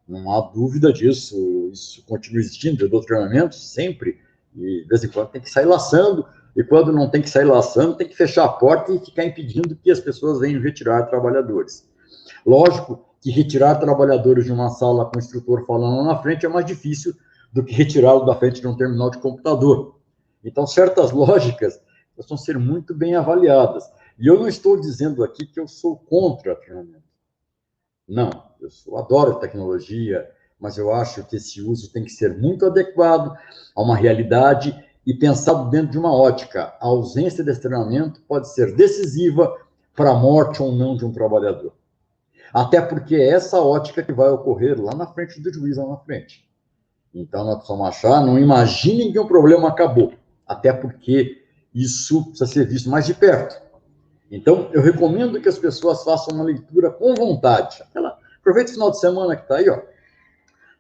Não há dúvida disso, isso continua existindo, eu dou treinamento sempre, e de vez em quando tem que sair laçando, e quando não tem que sair laçando, tem que fechar a porta e ficar impedindo que as pessoas venham retirar trabalhadores. Lógico que retirar trabalhadores de uma sala com o instrutor falando lá na frente é mais difícil do que retirá-lo da frente de um terminal de computador. Então, certas lógicas precisam ser muito bem avaliadas. E eu não estou dizendo aqui que eu sou contra treinamento. Não, eu adoro tecnologia, mas eu acho que esse uso tem que ser muito adequado a uma realidade e pensado dentro de uma ótica. A ausência desse treinamento pode ser decisiva para a morte ou não de um trabalhador. Até porque é essa ótica que vai ocorrer lá na frente do juiz, lá na frente. Então, nós precisamos achar, não imaginem que o problema acabou, até porque isso precisa ser visto mais de perto. Então, eu recomendo que as pessoas façam uma leitura com vontade. Aproveita o final de semana que está aí, ó.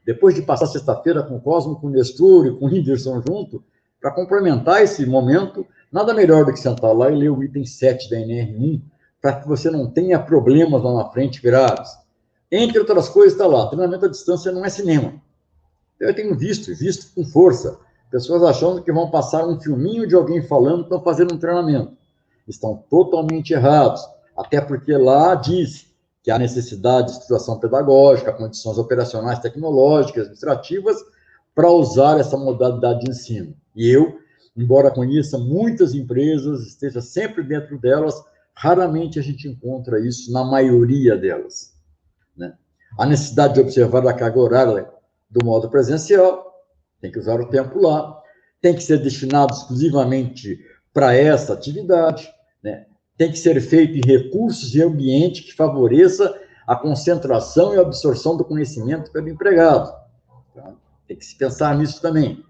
Depois de passar sexta-feira com o Cosmo, com o Nestor e com o Whindersson junto, para complementar esse momento, nada melhor do que sentar lá e ler o item 7 da NR1, para que você não tenha problemas lá na frente graves. Entre outras coisas, está lá, treinamento à distância não é cinema. Eu tenho visto com força, pessoas achando que vão passar um filminho de alguém falando que estão fazendo um treinamento. Estão totalmente errados, até porque lá diz que há necessidade de situação pedagógica, condições operacionais, tecnológicas, administrativas, para usar essa modalidade de ensino. E eu, embora conheça muitas empresas, esteja sempre dentro delas, raramente a gente encontra isso na maioria delas, né? A necessidade de observar a carga horária do modo presencial, tem que usar o tempo lá, tem que ser destinado exclusivamente para essa atividade, né? Tem que ser feito em recursos e ambiente que favoreça a concentração e a absorção do conhecimento pelo empregado. Tá? Tem que se pensar nisso também.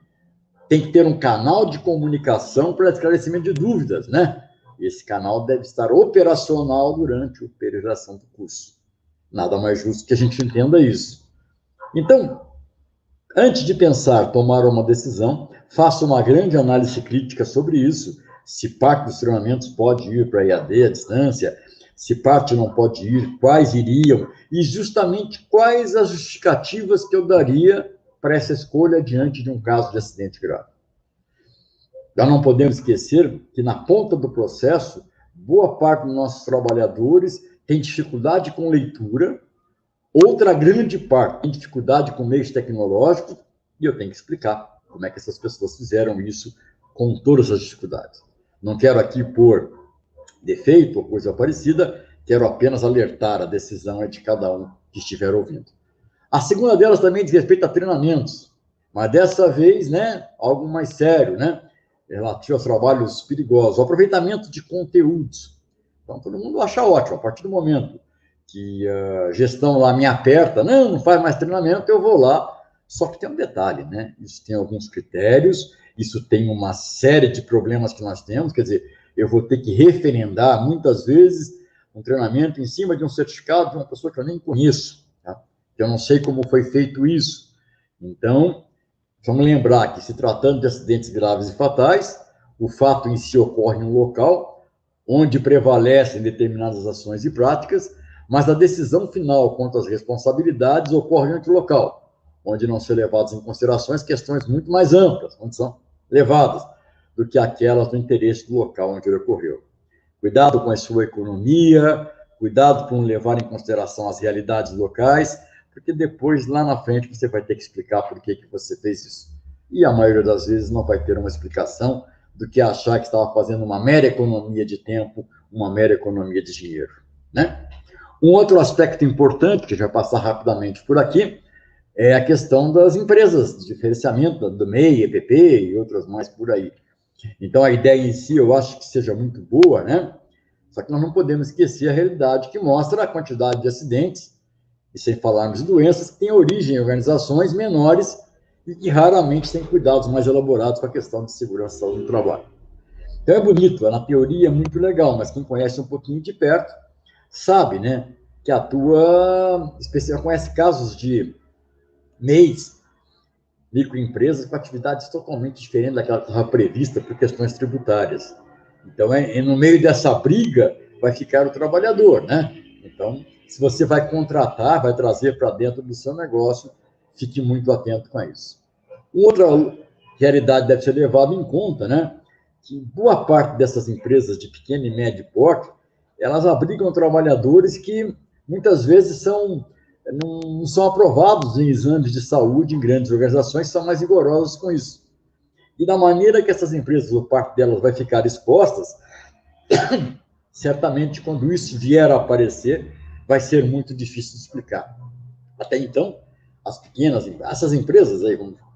Tem que ter um canal de comunicação para esclarecimento de dúvidas, né? Esse canal deve estar operacional durante a peregrinação do curso. Nada mais justo que a gente entenda isso. Então, antes de pensar, tomar uma decisão, faça uma grande análise crítica sobre isso, se parte dos treinamentos pode ir para EAD à distância, se parte não pode ir, quais iriam, e justamente quais as justificativas que eu daria para essa escolha diante de um caso de acidente grave. Já não podemos esquecer que na ponta do processo, boa parte dos nossos trabalhadores tem dificuldade com leitura, outra grande parte tem dificuldade com meios tecnológicos, e eu tenho que explicar como é que essas pessoas fizeram isso com todas as dificuldades. Não quero aqui pôr defeito ou coisa parecida, quero apenas alertar a decisão de cada um que estiver ouvindo. A segunda delas também diz respeito a treinamentos, mas dessa vez, né, algo mais sério, né, relativo aos trabalhos perigosos, o aproveitamento de conteúdos. Então, todo mundo acha ótimo, a partir do momento que a gestão lá me aperta, não faz mais treinamento, eu vou lá. Só que tem um detalhe, né? Isso tem alguns critérios, isso tem uma série de problemas que nós temos, quer dizer, eu vou ter que referendar, muitas vezes, um treinamento em cima de um certificado de uma pessoa que eu nem conheço, tá? Eu não sei como foi feito isso. Então, vamos lembrar que, se tratando de acidentes graves e fatais, o fato em si ocorre em um local onde prevalecem determinadas ações e práticas, mas a decisão final quanto às responsabilidades ocorre em outro local, onde não são levadas em consideração questões muito mais amplas, onde são levadas, do que aquelas do interesse do local onde ele ocorreu. Cuidado com a sua economia, cuidado com levar em consideração as realidades locais, porque depois, lá na frente, você vai ter que explicar por que você fez isso. E a maioria das vezes não vai ter uma explicação do que achar que estava fazendo uma mera economia de tempo, uma mera economia de dinheiro, né? Um outro aspecto importante, que já vai passar rapidamente por aqui, é a questão das empresas de diferenciamento, do MEI, EPP e outras mais por aí. Então, a ideia em si, eu acho que seja muito boa, né? Só que nós não podemos esquecer a realidade que mostra a quantidade de acidentes, e sem falarmos de doenças, que têm origem em organizações menores e que raramente têm cuidados mais elaborados com a questão de segurança e saúde no trabalho. Então, é bonito, na teoria é muito legal, mas quem conhece um pouquinho de perto sabe, né, que atua, conhece casos de MEIs, microempresas, com atividades totalmente diferentes daquela que estava prevista por questões tributárias. Então, no meio dessa briga, vai ficar o trabalhador, né? Então, se você vai contratar, vai trazer para dentro do seu negócio, fique muito atento com isso. Outra realidade deve ser levada em conta, né? Que boa parte dessas empresas de pequeno e médio porte, elas abrigam trabalhadores que muitas vezes não são aprovados em exames de saúde em grandes organizações, são mais rigorosos com isso. E da maneira que essas empresas, ou parte delas, vai ficar expostas, certamente, quando isso vier a aparecer, vai ser muito difícil de explicar. Até então, essas empresas,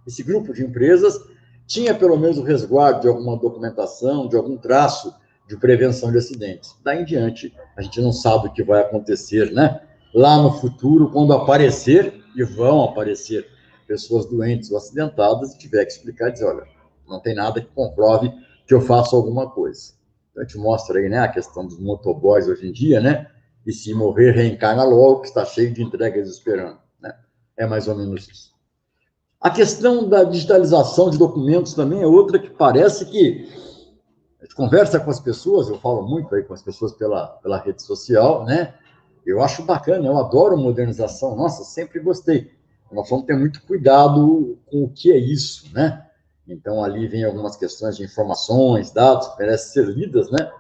esse grupo de empresas, tinha pelo menos o resguardo de alguma documentação, de algum traço de prevenção de acidentes. Daí em diante, a gente não sabe o que vai acontecer, né? Lá no futuro, quando aparecer, e vão aparecer pessoas doentes ou acidentadas, e tiver que explicar e dizer, olha, não tem nada que comprove que eu faço alguma coisa. Então, a gente mostra aí, né, a questão dos motoboys hoje em dia, né? E se morrer, reencarna logo, que está cheio de entregas esperando, né? É mais ou menos isso. A questão da digitalização de documentos também é outra que parece que a gente conversa com as pessoas, eu falo muito aí com as pessoas pela rede social, né? Eu acho bacana, eu adoro modernização, nossa, sempre gostei. nós vamos ter muito cuidado com o que é isso, né? Então, ali vem algumas questões de informações, dados, que merecem ser lidas, né?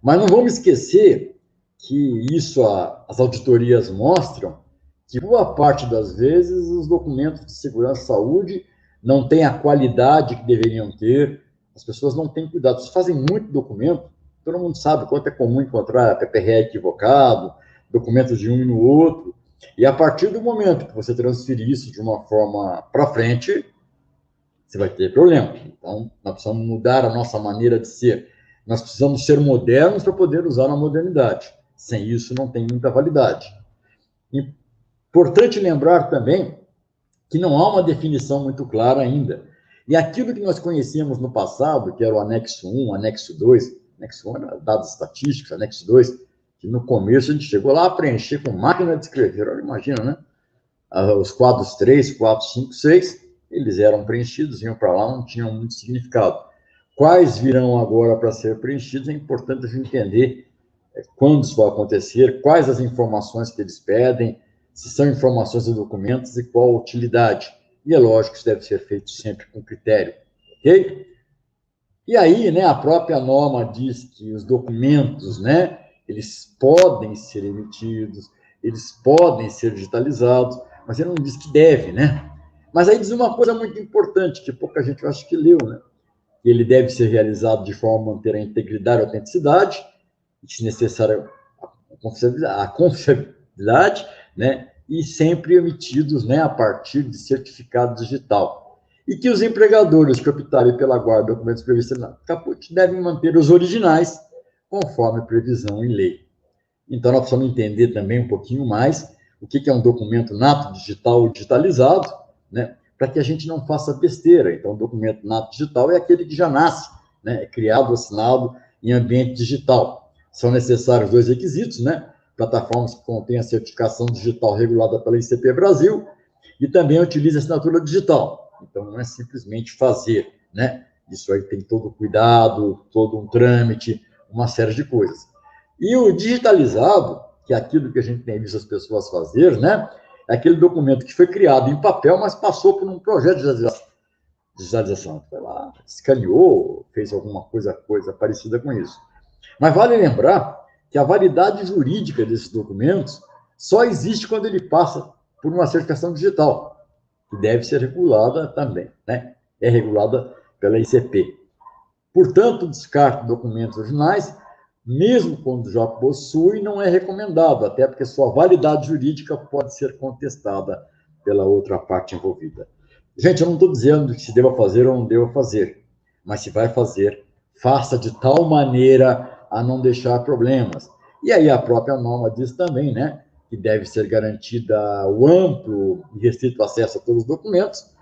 Mas não vamos esquecer que isso, as auditorias mostram que, boa parte das vezes, os documentos de segurança e saúde não têm a qualidade que deveriam ter, as pessoas não têm cuidado, eles fazem muito documento, todo mundo sabe quanto é comum encontrar PPR equivocado, documentos de um e no outro, e a partir do momento que você transferir isso de uma forma para frente, você vai ter problema. Então, nós precisamos mudar a nossa maneira de ser. Nós precisamos ser modernos para poder usar a modernidade. Sem isso, não tem muita validade. Importante lembrar também que não há uma definição muito clara ainda. E aquilo que nós conhecíamos no passado, que era o anexo 1, anexo 2, anexo 1 era dados estatísticos, anexo 2, que no começo a gente chegou lá a preencher com máquina de escrever. Olha, imagina, né? Os quadros 3, 4, 5, 6, eles eram preenchidos, iam para lá, não tinham muito significado. Quais virão agora para ser preenchidos, é importante a gente entender quando isso vai acontecer, quais as informações que eles pedem, se são informações de documentos e qual a utilidade. E é lógico que isso deve ser feito sempre com critério, ok? E aí, né, a própria norma diz que os documentos, né, eles podem ser emitidos, eles podem ser digitalizados, mas ele não diz que deve, né? Mas aí diz uma coisa muito importante, que pouca gente eu acho que leu, né? Que ele deve ser realizado de forma a manter a integridade e a autenticidade, e, se necessário, a confiabilidade, né? E sempre emitidos, né, a partir de certificado digital. E que os empregadores que optarem pela guarda de documentos previstos na caput devem manter os originais, conforme previsão em lei. Então, nós precisamos entender também um pouquinho mais o que é um documento nato digital ou digitalizado, né, para que a gente não faça besteira. Então, o documento nato digital é aquele que já nasce, né, é criado, assinado em ambiente digital. São necessários 2 requisitos, né, plataformas que contêm a certificação digital regulada pela ICP Brasil e também utiliza assinatura digital. Então, não é simplesmente fazer, né, isso aí tem todo o cuidado, todo um trâmite, uma série de coisas. E o digitalizado, que é aquilo que a gente tem visto as pessoas fazer, né, é aquele documento que foi criado em papel, mas passou por um projeto de digitalização. Foi lá, escaneou, fez alguma coisa parecida com isso. Mas vale lembrar que a validade jurídica desses documentos só existe quando ele passa por uma certificação digital, que deve ser regulada também, né? É regulada pela ICP. Portanto, o descarte de documentos originais, mesmo quando já possui, não é recomendado, até porque sua validade jurídica pode ser contestada pela outra parte envolvida. Gente, eu não estou dizendo que se deva fazer ou não deva fazer, mas se vai fazer, faça de tal maneira a não deixar problemas. E aí a própria norma diz também, né, que deve ser garantida o amplo e restrito acesso a todos os documentos.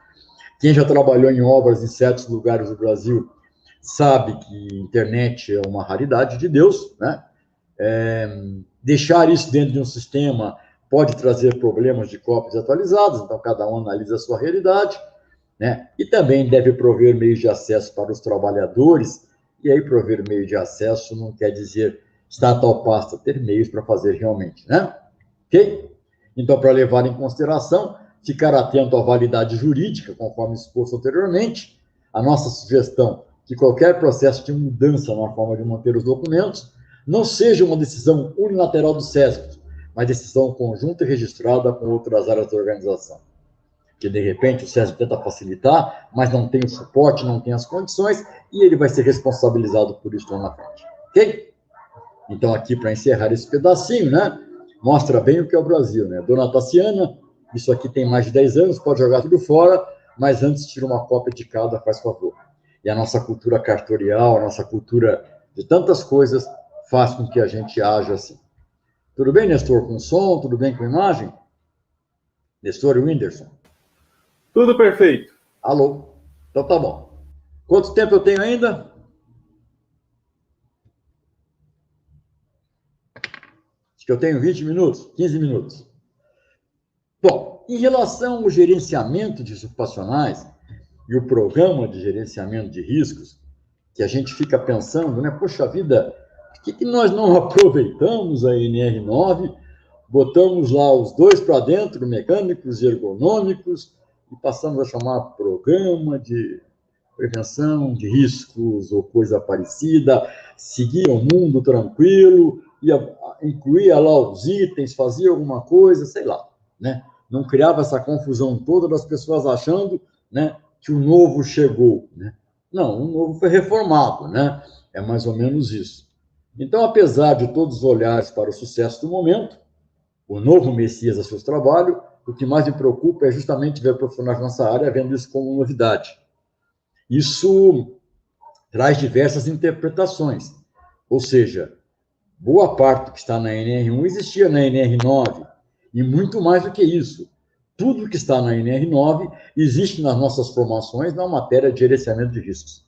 Quem já trabalhou em obras em certos lugares do Brasil sabe que internet é uma raridade de Deus, né? Deixar isso dentro de um sistema pode trazer problemas de cópias atualizadas, então cada um analisa a sua realidade, né? E também deve prover meios de acesso para os trabalhadores, e aí prover meio de acesso não quer dizer estar a tal pasta, ter meios para fazer realmente, né? Ok? Então, para levar em consideração, ficar atento à validade jurídica, conforme exposto anteriormente, a nossa sugestão que qualquer processo de mudança na forma de manter os documentos não seja uma decisão unilateral do SESC, mas decisão conjunta e registrada com outras áreas da organização. Que, de repente, o SESC tenta facilitar, mas não tem o suporte, não tem as condições, e ele vai ser responsabilizado por isso lá na frente. Ok? Então, aqui, para encerrar esse pedacinho, né, mostra bem o que é o Brasil, né? Dona Tassiana, isso aqui tem mais de 10 anos, pode jogar tudo fora, mas antes tira uma cópia de cada, faz favor. E a nossa cultura cartorial, a nossa cultura de tantas coisas, faz com que a gente haja assim. Tudo bem, Nestor, com som? Tudo bem com imagem? Nestor e Whindersson? Tudo perfeito. Alô? Então tá bom. Quanto tempo eu tenho ainda? Acho que eu tenho 20 minutos, 15 minutos. Bom, em relação ao gerenciamento de riscos ocupacionais e o programa de gerenciamento de riscos, que a gente fica pensando, né? Poxa vida, por que nós não aproveitamos a NR9 botamos lá os dois para dentro, mecânicos e ergonômicos, e passamos a chamar programa de prevenção de riscos ou coisa parecida, seguia o mundo tranquilo, incluía lá os itens, fazia alguma coisa, sei lá, né? Não criava essa confusão toda das pessoas achando, né, que o novo chegou, né? Não, o novo foi reformado, né? É mais ou menos isso. Então, apesar de todos os olhares para o sucesso do momento, o novo Messias a seu trabalho, o que mais me preocupa é justamente ver profissionais nessa área vendo isso como novidade. Isso traz diversas interpretações, ou seja, boa parte do que está na NR1 existia na NR9, e muito mais do que isso. Tudo que está na NR9 existe nas nossas formações na matéria de gerenciamento de riscos.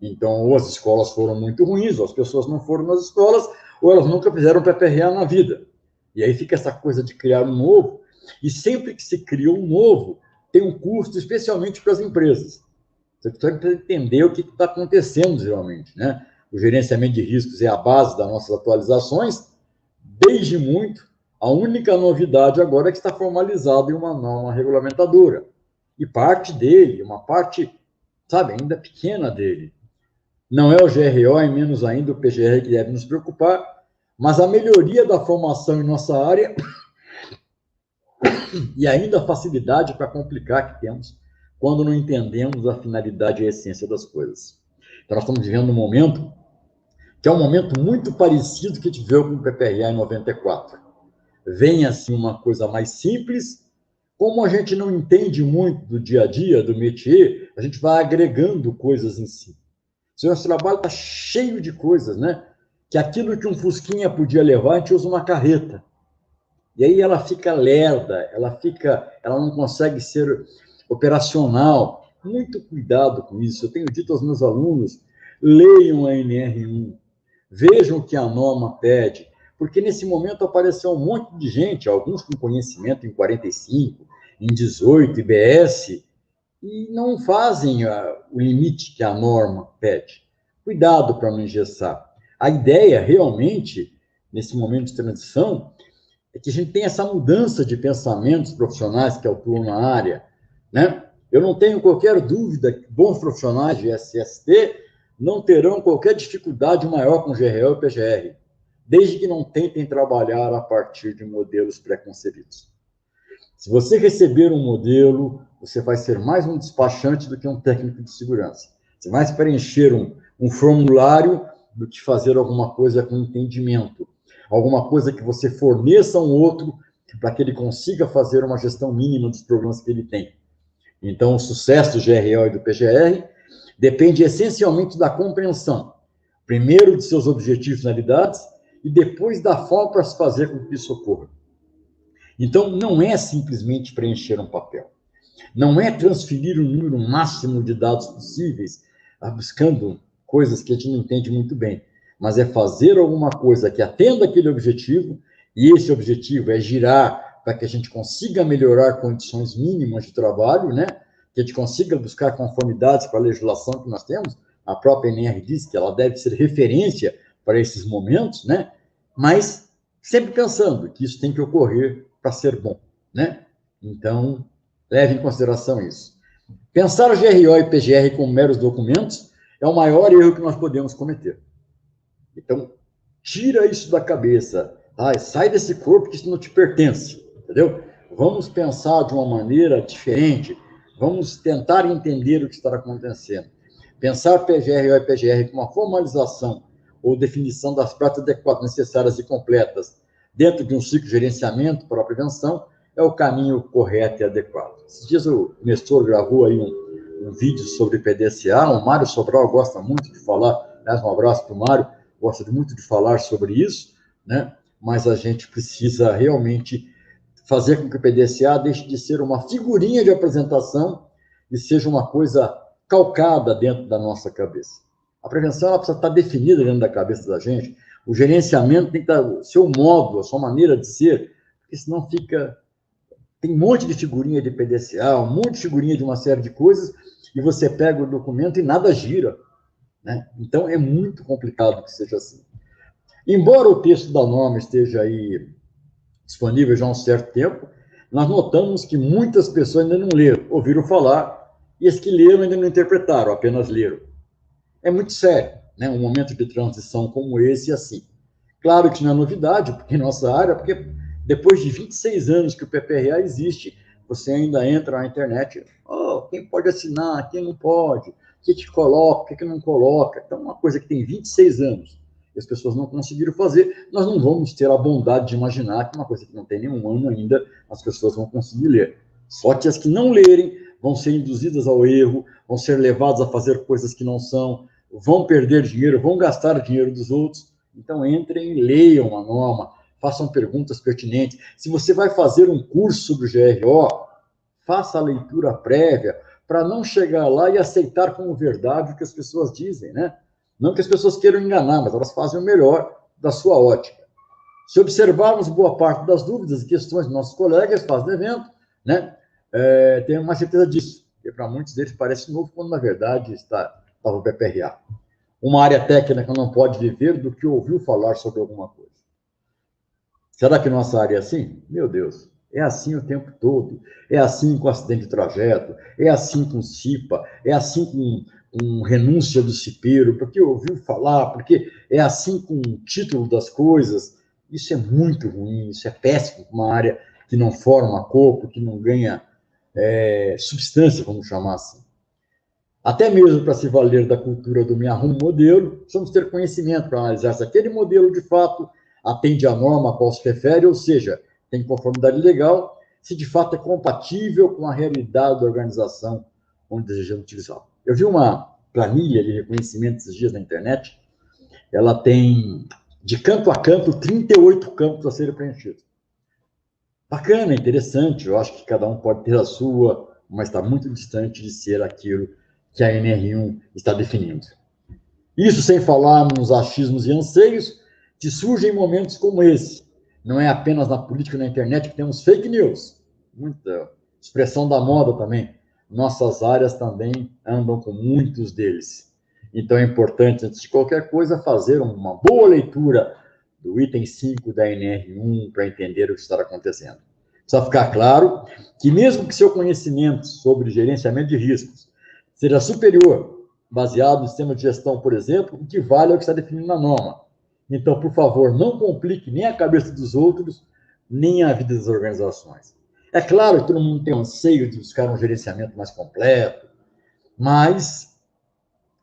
Então, ou as escolas foram muito ruins, ou as pessoas não foram nas escolas, ou elas nunca fizeram PPRA na vida. E aí fica essa coisa de criar um novo, e sempre que se cria um novo, tem um custo, especialmente para as empresas. Você precisa entender o que está acontecendo, geralmente, né? O gerenciamento de riscos é a base das nossas atualizações, desde muito. A única novidade agora é que está formalizado em uma norma regulamentadora. E parte dele, uma parte, sabe, ainda pequena dele, não é o GRO e menos ainda o PGR que deve nos preocupar, mas a melhoria da formação em nossa área e ainda a facilidade para complicar que temos quando não entendemos a finalidade e a essência das coisas. Então, nós estamos vivendo um momento que é um momento muito parecido que a gente viu com o PPRA em 94. Vem, assim, uma coisa mais simples, como a gente não entende muito do dia a dia, do métier, a gente vai agregando coisas em si. O nosso trabalho está cheio de coisas, né? Que aquilo que um fusquinha podia levar, a gente usa uma carreta. E aí ela fica lerda, ela não consegue ser operacional. Muito cuidado com isso. Eu tenho dito aos meus alunos, leiam a NR1, vejam o que a norma pede, porque nesse momento apareceu um monte de gente, alguns com conhecimento em 45, em 18, IBS, e não fazem o limite que a norma pede. Cuidado para não engessar. A ideia, realmente, nesse momento de transição, é que a gente tem essa mudança de pensamentos profissionais que atuam na área, né? Eu não tenho qualquer dúvida que bons profissionais de SST não terão qualquer dificuldade maior com GRO e PGR, desde que não tentem trabalhar a partir de modelos pré-concebidos. Se você receber um modelo, você vai ser mais um despachante do que um técnico de segurança. Você vai preencher um formulário do que fazer alguma coisa com entendimento. Alguma coisa que você forneça a um outro para que ele consiga fazer uma gestão mínima dos problemas que ele tem. Então, o sucesso do GRO e do PGR depende essencialmente da compreensão, primeiro de seus objetivos e finalidades, e depois da forma para se fazer com que isso ocorra. Então, não é simplesmente preencher um papel. Não é transferir o número máximo de dados possíveis, buscando coisas que a gente não entende muito bem, mas é fazer alguma coisa que atenda aquele objetivo, e esse objetivo é girar para que a gente consiga melhorar condições mínimas de trabalho, né? Que a gente consiga buscar conformidades para a legislação que nós temos. A própria NR diz que ela deve ser referência para esses momentos, né? Mas sempre pensando que isso tem que ocorrer para ser bom, né? Então, leve em consideração isso. Pensar o GRO e PGR como meros documentos é o maior erro que nós podemos cometer. Então, tira isso da cabeça. Sai desse corpo que isso não te pertence, entendeu? Vamos pensar de uma maneira diferente. Vamos tentar entender o que está acontecendo. Pensar PGR e PGR como uma formalização ou definição das práticas adequadas, necessárias e completas dentro de um ciclo de gerenciamento para a prevenção é o caminho correto e adequado. Esses dias o Nestor gravou aí um vídeo sobre PDCA, o Mário Sobral gosta muito de falar, aliás, um abraço para o Mário, gosta muito de falar sobre isso, né? Mas a gente precisa realmente fazer com que o PDCA deixe de ser uma figurinha de apresentação e seja uma coisa calcada dentro da nossa cabeça. A prevenção ela precisa estar definida dentro da cabeça da gente, o gerenciamento tem que estar o seu modo, a sua maneira de ser, porque senão fica... Tem um monte de figurinha de PDCA, um monte de figurinha de uma série de coisas, e você pega o documento e nada gira, né? Então, é muito complicado que seja assim. Embora o texto da norma esteja aí disponível já há um certo tempo, nós notamos que muitas pessoas ainda não leram, ouviram falar, e as que leram ainda não interpretaram, apenas leram. É muito sério, né? Um momento de transição como esse, assim. Claro que não é novidade, porque em nossa área, porque depois de 26 anos que o PPRA existe, você ainda entra na internet, quem pode assinar, quem não pode, o que coloca, o que não coloca. Então, uma coisa que tem 26 anos e as pessoas não conseguiram fazer, nós não vamos ter a bondade de imaginar que uma coisa que não tem nenhum ano ainda, as pessoas vão conseguir ler. Só que as que não lerem vão ser induzidas ao erro, vão ser levadas a fazer coisas que não são, vão perder dinheiro, vão gastar dinheiro dos outros. Então, entrem, leiam a norma, façam perguntas pertinentes. Se você vai fazer um curso sobre o GRO, faça a leitura prévia, para não chegar lá e aceitar como verdade o que as pessoas dizem, né? Não que as pessoas queiram enganar, mas elas fazem o melhor da sua ótica. Se observarmos boa parte das dúvidas e questões dos nossos colegas que fazem evento, né? Tenho mais certeza disso, porque para muitos deles parece novo, quando na verdade estava o PPRA. Uma área técnica não pode viver do que ouviu falar sobre alguma coisa. Será que nossa área é assim? Meu Deus, é assim o tempo todo. É assim com acidente de trajeto, é assim com CIPA, é assim com renúncia do cipeiro, porque ouviu falar, porque é assim com o título das coisas. Isso é muito ruim, isso é péssimo para uma área que não forma corpo, que não ganha substância, vamos chamar assim. Até mesmo para se valer da cultura do me arrumo modelo, precisamos ter conhecimento para analisar se aquele modelo, de fato, atende à norma a qual se refere, ou seja, tem conformidade legal, se de fato é compatível com a realidade da organização onde desejamos utilizá-lo. Eu vi uma planilha de reconhecimento esses dias na internet, ela tem, de canto a canto, 38 campos a serem preenchidos. Bacana, interessante, eu acho que cada um pode ter a sua, mas está muito distante de ser aquilo que a NR1 está definindo. Isso sem falar nos achismos e anseios que surgem em momentos como esse. Não é apenas na política e na internet que temos fake news, muita expressão da moda também. Nossas áreas também andam com muitos deles. Então é importante, antes de qualquer coisa, fazer uma boa leitura do item 5 da NR1 para entender o que está acontecendo. Precisa ficar claro que mesmo que seu conhecimento sobre gerenciamento de riscos seja superior, baseado no sistema de gestão, por exemplo, o que vale é o que está definido na norma. Então, por favor, não complique nem a cabeça dos outros, nem a vida das organizações. É claro que todo mundo tem um anseio de buscar um gerenciamento mais completo, mas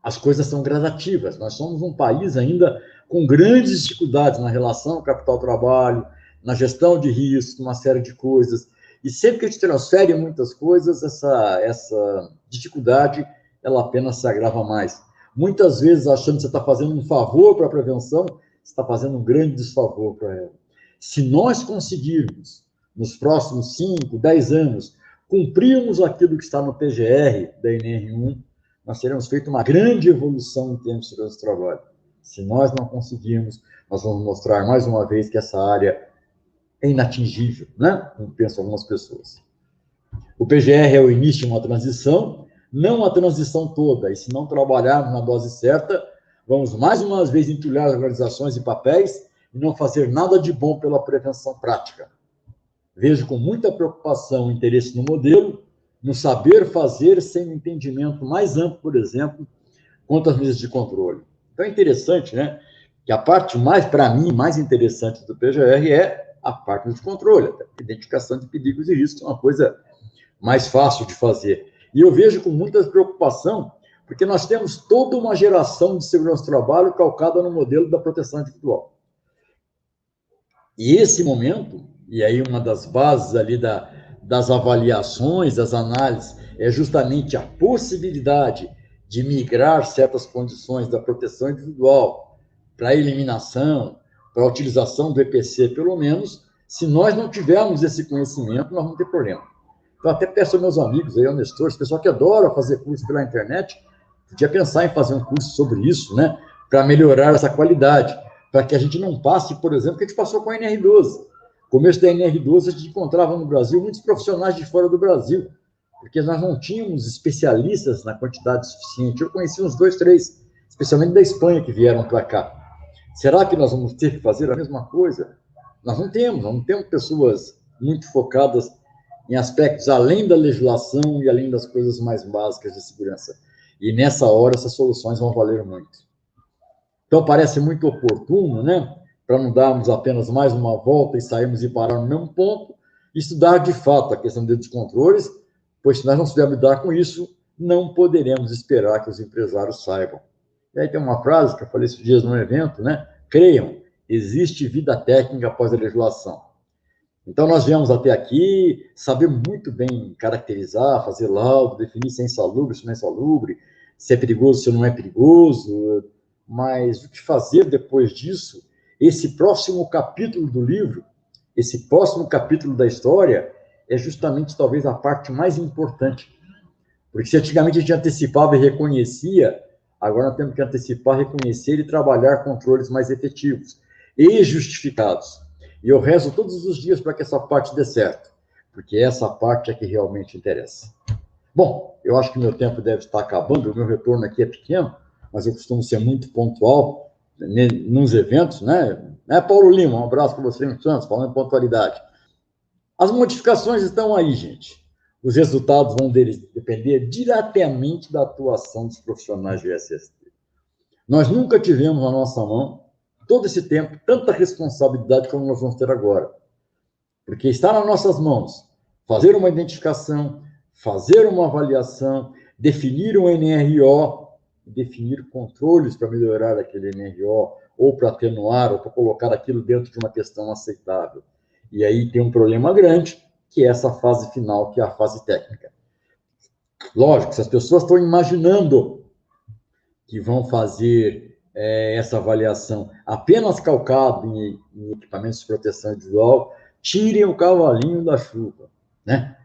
as coisas são gradativas. Nós somos um país ainda com grandes dificuldades na relação capital-trabalho, na gestão de risco, uma série de coisas. E sempre que a gente transfere muitas coisas, essa dificuldade, ela apenas se agrava mais. Muitas vezes, achando que você está fazendo um favor para a prevenção, você está fazendo um grande desfavor para ela. Se nós conseguirmos, nos próximos 5, 10 anos, cumprirmos aquilo que está no PGR da NR1, nós teremos feito uma grande evolução em termos de segurança do trabalho. Se nós não conseguirmos, nós vamos mostrar mais uma vez que essa área é inatingível, né? Como pensam algumas pessoas. O PGR é o início de uma transição, não a transição toda, e se não trabalharmos na dose certa, vamos mais uma vez entulhar as organizações e papéis e não fazer nada de bom pela prevenção prática. Vejo com muita preocupação o interesse no modelo, no saber fazer sem um entendimento mais amplo, por exemplo, quanto às medidas de controle. Então é interessante, né? Que a parte mais, para mim, mais interessante do PGR é a parte de controle, a identificação de perigos e riscos, é uma coisa mais fácil de fazer. E eu vejo com muita preocupação, porque nós temos toda uma geração de segurança do trabalho calcada no modelo da proteção individual. E esse momento, e aí uma das bases ali das avaliações, das análises, é justamente a possibilidade de migrar certas condições da proteção individual para a eliminação, para a utilização do EPC, pelo menos, se nós não tivermos esse conhecimento, nós vamos ter problema. Então, até peço aos meus amigos aí, honestores, pessoal que adora fazer curso pela internet, podia pensar em fazer um curso sobre isso, né, para melhorar essa qualidade, para que a gente não passe, por exemplo, o que a gente passou com a NR12. No começo da NR12, a gente encontrava no Brasil muitos profissionais de fora do Brasil, porque nós não tínhamos especialistas na quantidade suficiente. Eu conheci uns 2, 3, especialmente da Espanha, que vieram para cá. Será que nós vamos ter que fazer a mesma coisa? Nós não temos pessoas muito focadas em aspectos além da legislação e além das coisas mais básicas de segurança. E nessa hora, essas soluções vão valer muito. Então, parece muito oportuno, né, para não darmos apenas mais uma volta e sairmos e parar no mesmo ponto, estudar de fato a questão de descontroles, pois se nós não soubermos lidar com isso, não poderemos esperar que os empresários saibam. E aí tem uma frase que eu falei esses dias num evento, né? Creiam, existe vida técnica após a legislação. Então, nós viemos até aqui, saber muito bem caracterizar, fazer laudo, definir se é insalubre, se não é insalubre, se é perigoso, se não é perigoso, mas o que fazer depois disso? Esse próximo capítulo do livro, esse próximo capítulo da história, é justamente talvez a parte mais importante. Porque se antigamente a gente antecipava e reconhecia, agora nós temos que antecipar, reconhecer e trabalhar controles mais efetivos e justificados. E eu rezo todos os dias para que essa parte dê certo, porque essa parte é que realmente interessa. Bom, eu acho que meu tempo deve estar acabando, o meu retorno aqui é pequeno, mas eu costumo ser muito pontual nos eventos, né? Paulo Lima, um abraço para você, Santos, falando em pontualidade. As modificações estão aí, gente. Os resultados vão depender diretamente da atuação dos profissionais de SST. Nós nunca tivemos na nossa mão, todo esse tempo, tanta responsabilidade como nós vamos ter agora. Porque está nas nossas mãos fazer uma identificação, fazer uma avaliação, definir um NRO, definir controles para melhorar aquele NRO, ou para atenuar, ou para colocar aquilo dentro de uma questão aceitável. E aí tem um problema grande, que é essa fase final, que é a fase técnica. Lógico, se as pessoas estão imaginando que vão fazer essa avaliação apenas calcado em equipamentos de proteção individual, tirem o cavalinho da chuva, né?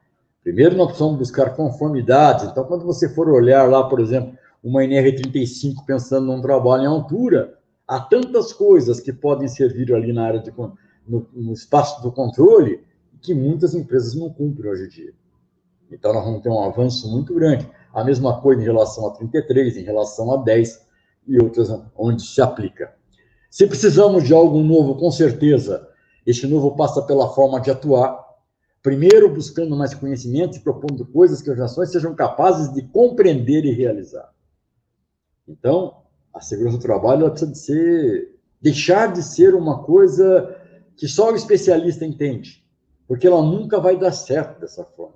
Primeiro, nós precisamos buscar conformidades. Então, quando você for olhar lá, por exemplo, uma NR35 pensando num trabalho em altura, há tantas coisas que podem servir ali na área no espaço do controle que muitas empresas não cumprem hoje em dia. Então, nós vamos ter um avanço muito grande. A mesma coisa em relação a 33, em relação a 10 e outras onde se aplica. Se precisamos de algo novo, com certeza, este novo passa pela forma de atuar, primeiro buscando mais conhecimento e propondo coisas que as ações sejam capazes de compreender e realizar. Então, a segurança do trabalho ela precisa deixar de ser uma coisa que só o especialista entende, porque ela nunca vai dar certo dessa forma.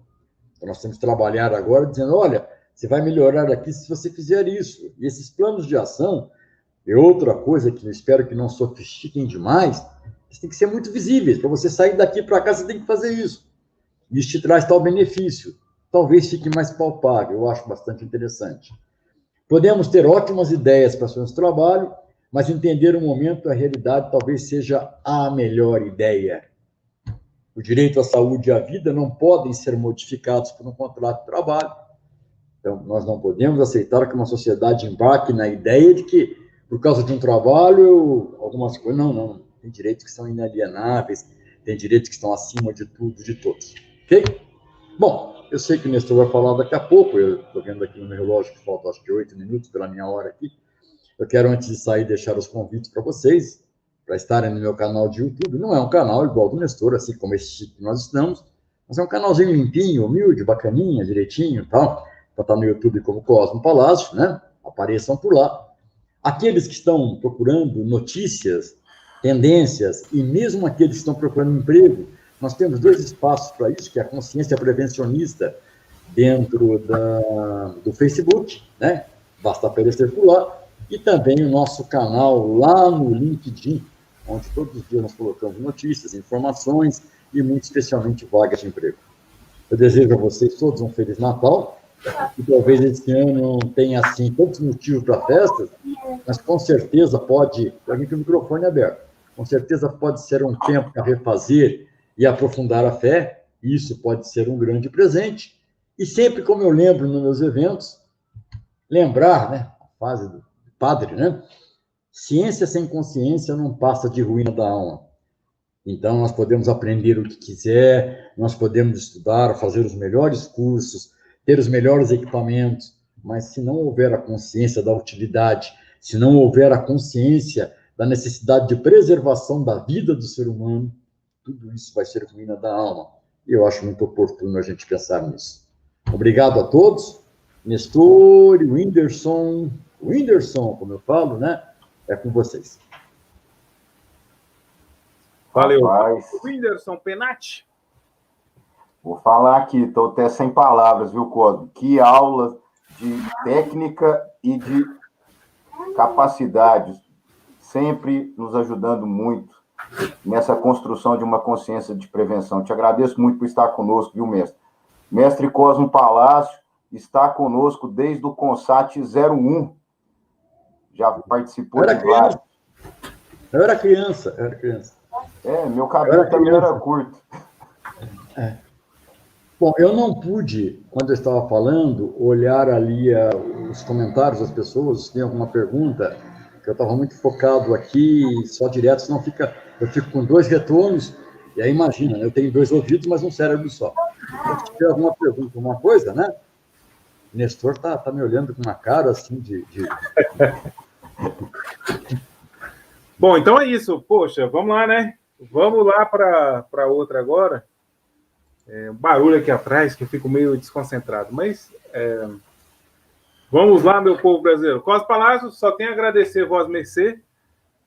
Então, nós temos que trabalhar agora dizendo, olha, você vai melhorar aqui se você fizer isso. E esses planos de ação, é outra coisa que eu espero que não sofistiquem demais, eles têm que ser muito visíveis. Para você sair daqui para cá, você tem que fazer isso. Isso te traz tal benefício. Talvez fique mais palpável, eu acho bastante interessante. Podemos ter ótimas ideias para o nosso trabalho, mas entender o momento, a realidade, talvez seja a melhor ideia. O direito à saúde e à vida não podem ser modificados por um contrato de trabalho. Então, nós não podemos aceitar que uma sociedade embarque na ideia de que, por causa de um trabalho, algumas coisas... Não. Tem direitos que são inalienáveis, tem direitos que estão acima de tudo, de todos. Ok? Bom, eu sei que o Nestor vai falar daqui a pouco, eu estou vendo aqui no meu relógio que falta, acho que 8 minutos pela minha hora aqui. Eu quero, antes de sair, deixar os convites para vocês, para estarem no meu canal de YouTube. Não é um canal igual do Nestor, assim como esse que nós estamos, mas é um canalzinho limpinho, humilde, bacaninha, direitinho e tal, para estar no YouTube como Cosmo Palácio, né? Apareçam por lá. Aqueles que estão procurando notícias, tendências, e mesmo aqueles que estão procurando emprego, nós temos 2 espaços para isso, que é a consciência prevencionista dentro do Facebook, né? Basta aparecer por lá, e também o nosso canal lá no LinkedIn, onde todos os dias nós colocamos notícias, informações e, muito especialmente, vagas de emprego. Eu desejo a vocês todos um Feliz Natal, e talvez esse ano não tenha, assim, tantos motivos para festas, mas com certeza pode, para mim tem o microfone aberto, com certeza pode ser um tempo para refazer e aprofundar a fé, e isso pode ser um grande presente, e sempre, como eu lembro nos meus eventos, lembrar, né, a fase do padre, né, ciência sem consciência não passa de ruína da alma. Então, nós podemos aprender o que quiser, nós podemos estudar, fazer os melhores cursos, ter os melhores equipamentos, mas se não houver a consciência da utilidade, se não houver a consciência da necessidade de preservação da vida do ser humano, tudo isso vai ser ruína da alma. E eu acho muito oportuno a gente pensar nisso. Obrigado a todos. Nestor e Whindersson, como eu falo, né? É com vocês. Valeu. Rapaz, Whindersson Penati. vou falar aqui, estou até sem palavras, viu, Cosmo? Que aula de técnica e de capacidade, sempre nos ajudando muito nessa construção de uma consciência de prevenção. Te agradeço muito por estar conosco, viu, mestre? Mestre Cosmo Palácio está conosco desde o CONSAT 01. Já participou de vários. Eu era criança. Meu cabelo também era curto. Bom, eu não pude, quando eu estava falando, olhar ali os comentários das pessoas, se tem alguma pergunta, que eu estava muito focado aqui, só direto, senão eu fico com 2 retornos, e aí imagina, eu tenho 2 ouvidos, mas um cérebro só. Então, se tiver alguma pergunta, alguma coisa, né? O Nestor tá me olhando com uma cara assim de... Bom, então é isso. Poxa, vamos lá, né? Vamos lá para outra agora. Um barulho aqui atrás que eu fico meio desconcentrado. Mas vamos lá, meu povo brasileiro. Cosmo Palácio, só tenho a agradecer Voz Mercê.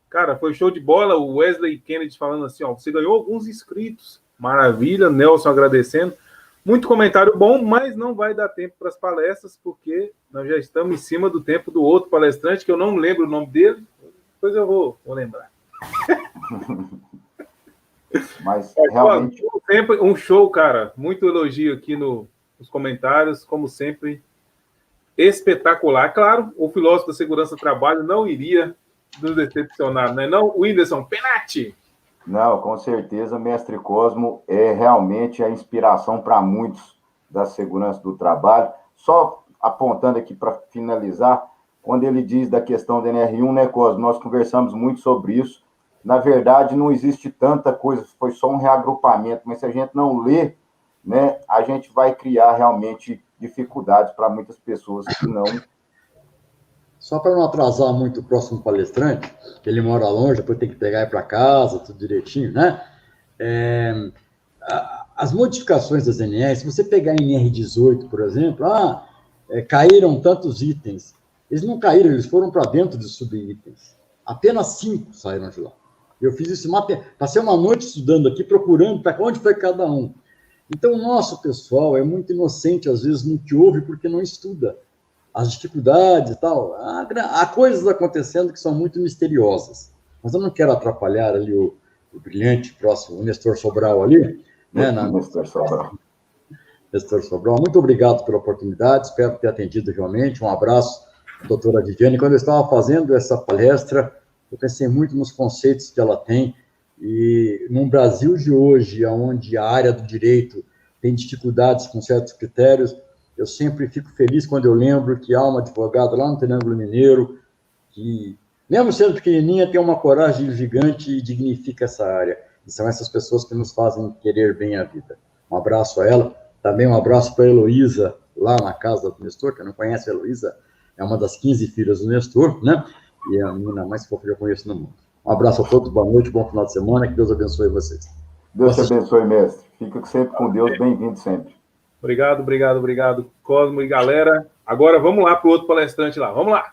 Cara, foi show de bola. O Wesley Kennedy falando assim, ó, você ganhou alguns inscritos. Maravilha. Nelson agradecendo. Muito comentário bom, mas não vai dar tempo para as palestras, porque nós já estamos em cima do tempo do outro palestrante, que eu não lembro o nome dele. Depois eu vou lembrar. Mas realmente... Sempre um show, cara. Muito elogio aqui nos comentários, como sempre. Espetacular. Claro, o filósofo da segurança do trabalho não iria nos decepcionar, né? Não, Whindersson Penati. Não, com certeza, mestre Cosmo é realmente a inspiração para muitos da segurança do trabalho. Só apontando aqui para finalizar, quando ele diz da questão da NR1, né, Cosmo? Nós conversamos muito sobre isso. Na verdade, não existe tanta coisa, foi só um reagrupamento, mas se a gente não lê, né, a gente vai criar realmente dificuldades para muitas pessoas que não... Só para não atrasar muito o próximo palestrante, que ele mora longe, depois tem que pegar e ir para casa, tudo direitinho, né? As modificações das NR, se você pegar em NR18, por exemplo, caíram tantos itens. Eles não caíram, eles foram para dentro de subitens. Apenas 5 saíram de lá. Eu fiz isso, passei uma noite estudando aqui, procurando para onde foi cada um. Então, o nosso pessoal é muito inocente, às vezes, no que ouve, porque não estuda as dificuldades e tal. Há coisas acontecendo que são muito misteriosas. Mas eu não quero atrapalhar ali o brilhante próximo, o Nestor Sobral ali. Né, Nestor Sobral. Nestor Sobral, muito obrigado pela oportunidade, espero ter atendido realmente. Um abraço, doutora Viviane. Quando eu estava fazendo essa palestra, eu pensei muito nos conceitos que ela tem, e num Brasil de hoje, onde a área do direito tem dificuldades com certos critérios, eu sempre fico feliz quando eu lembro que há uma advogada lá no Triângulo Mineiro, que, mesmo sendo pequenininha, tem uma coragem gigante e dignifica essa área. E são essas pessoas que nos fazem querer bem a vida. Um abraço a ela. Também um abraço para a Heloísa, lá na casa do Nestor. Quem não conhece a Heloísa, é uma das 15 filhas do Nestor, né? E é a menina mais fofa que eu conheço no mundo. Um abraço a todos, boa noite, bom final de semana, que Deus abençoe vocês. Deus te abençoe, mestre. Fica sempre com Deus, bem-vindo sempre. Obrigado, Cosmo e galera. Agora vamos lá para o outro palestrante lá. Vamos lá.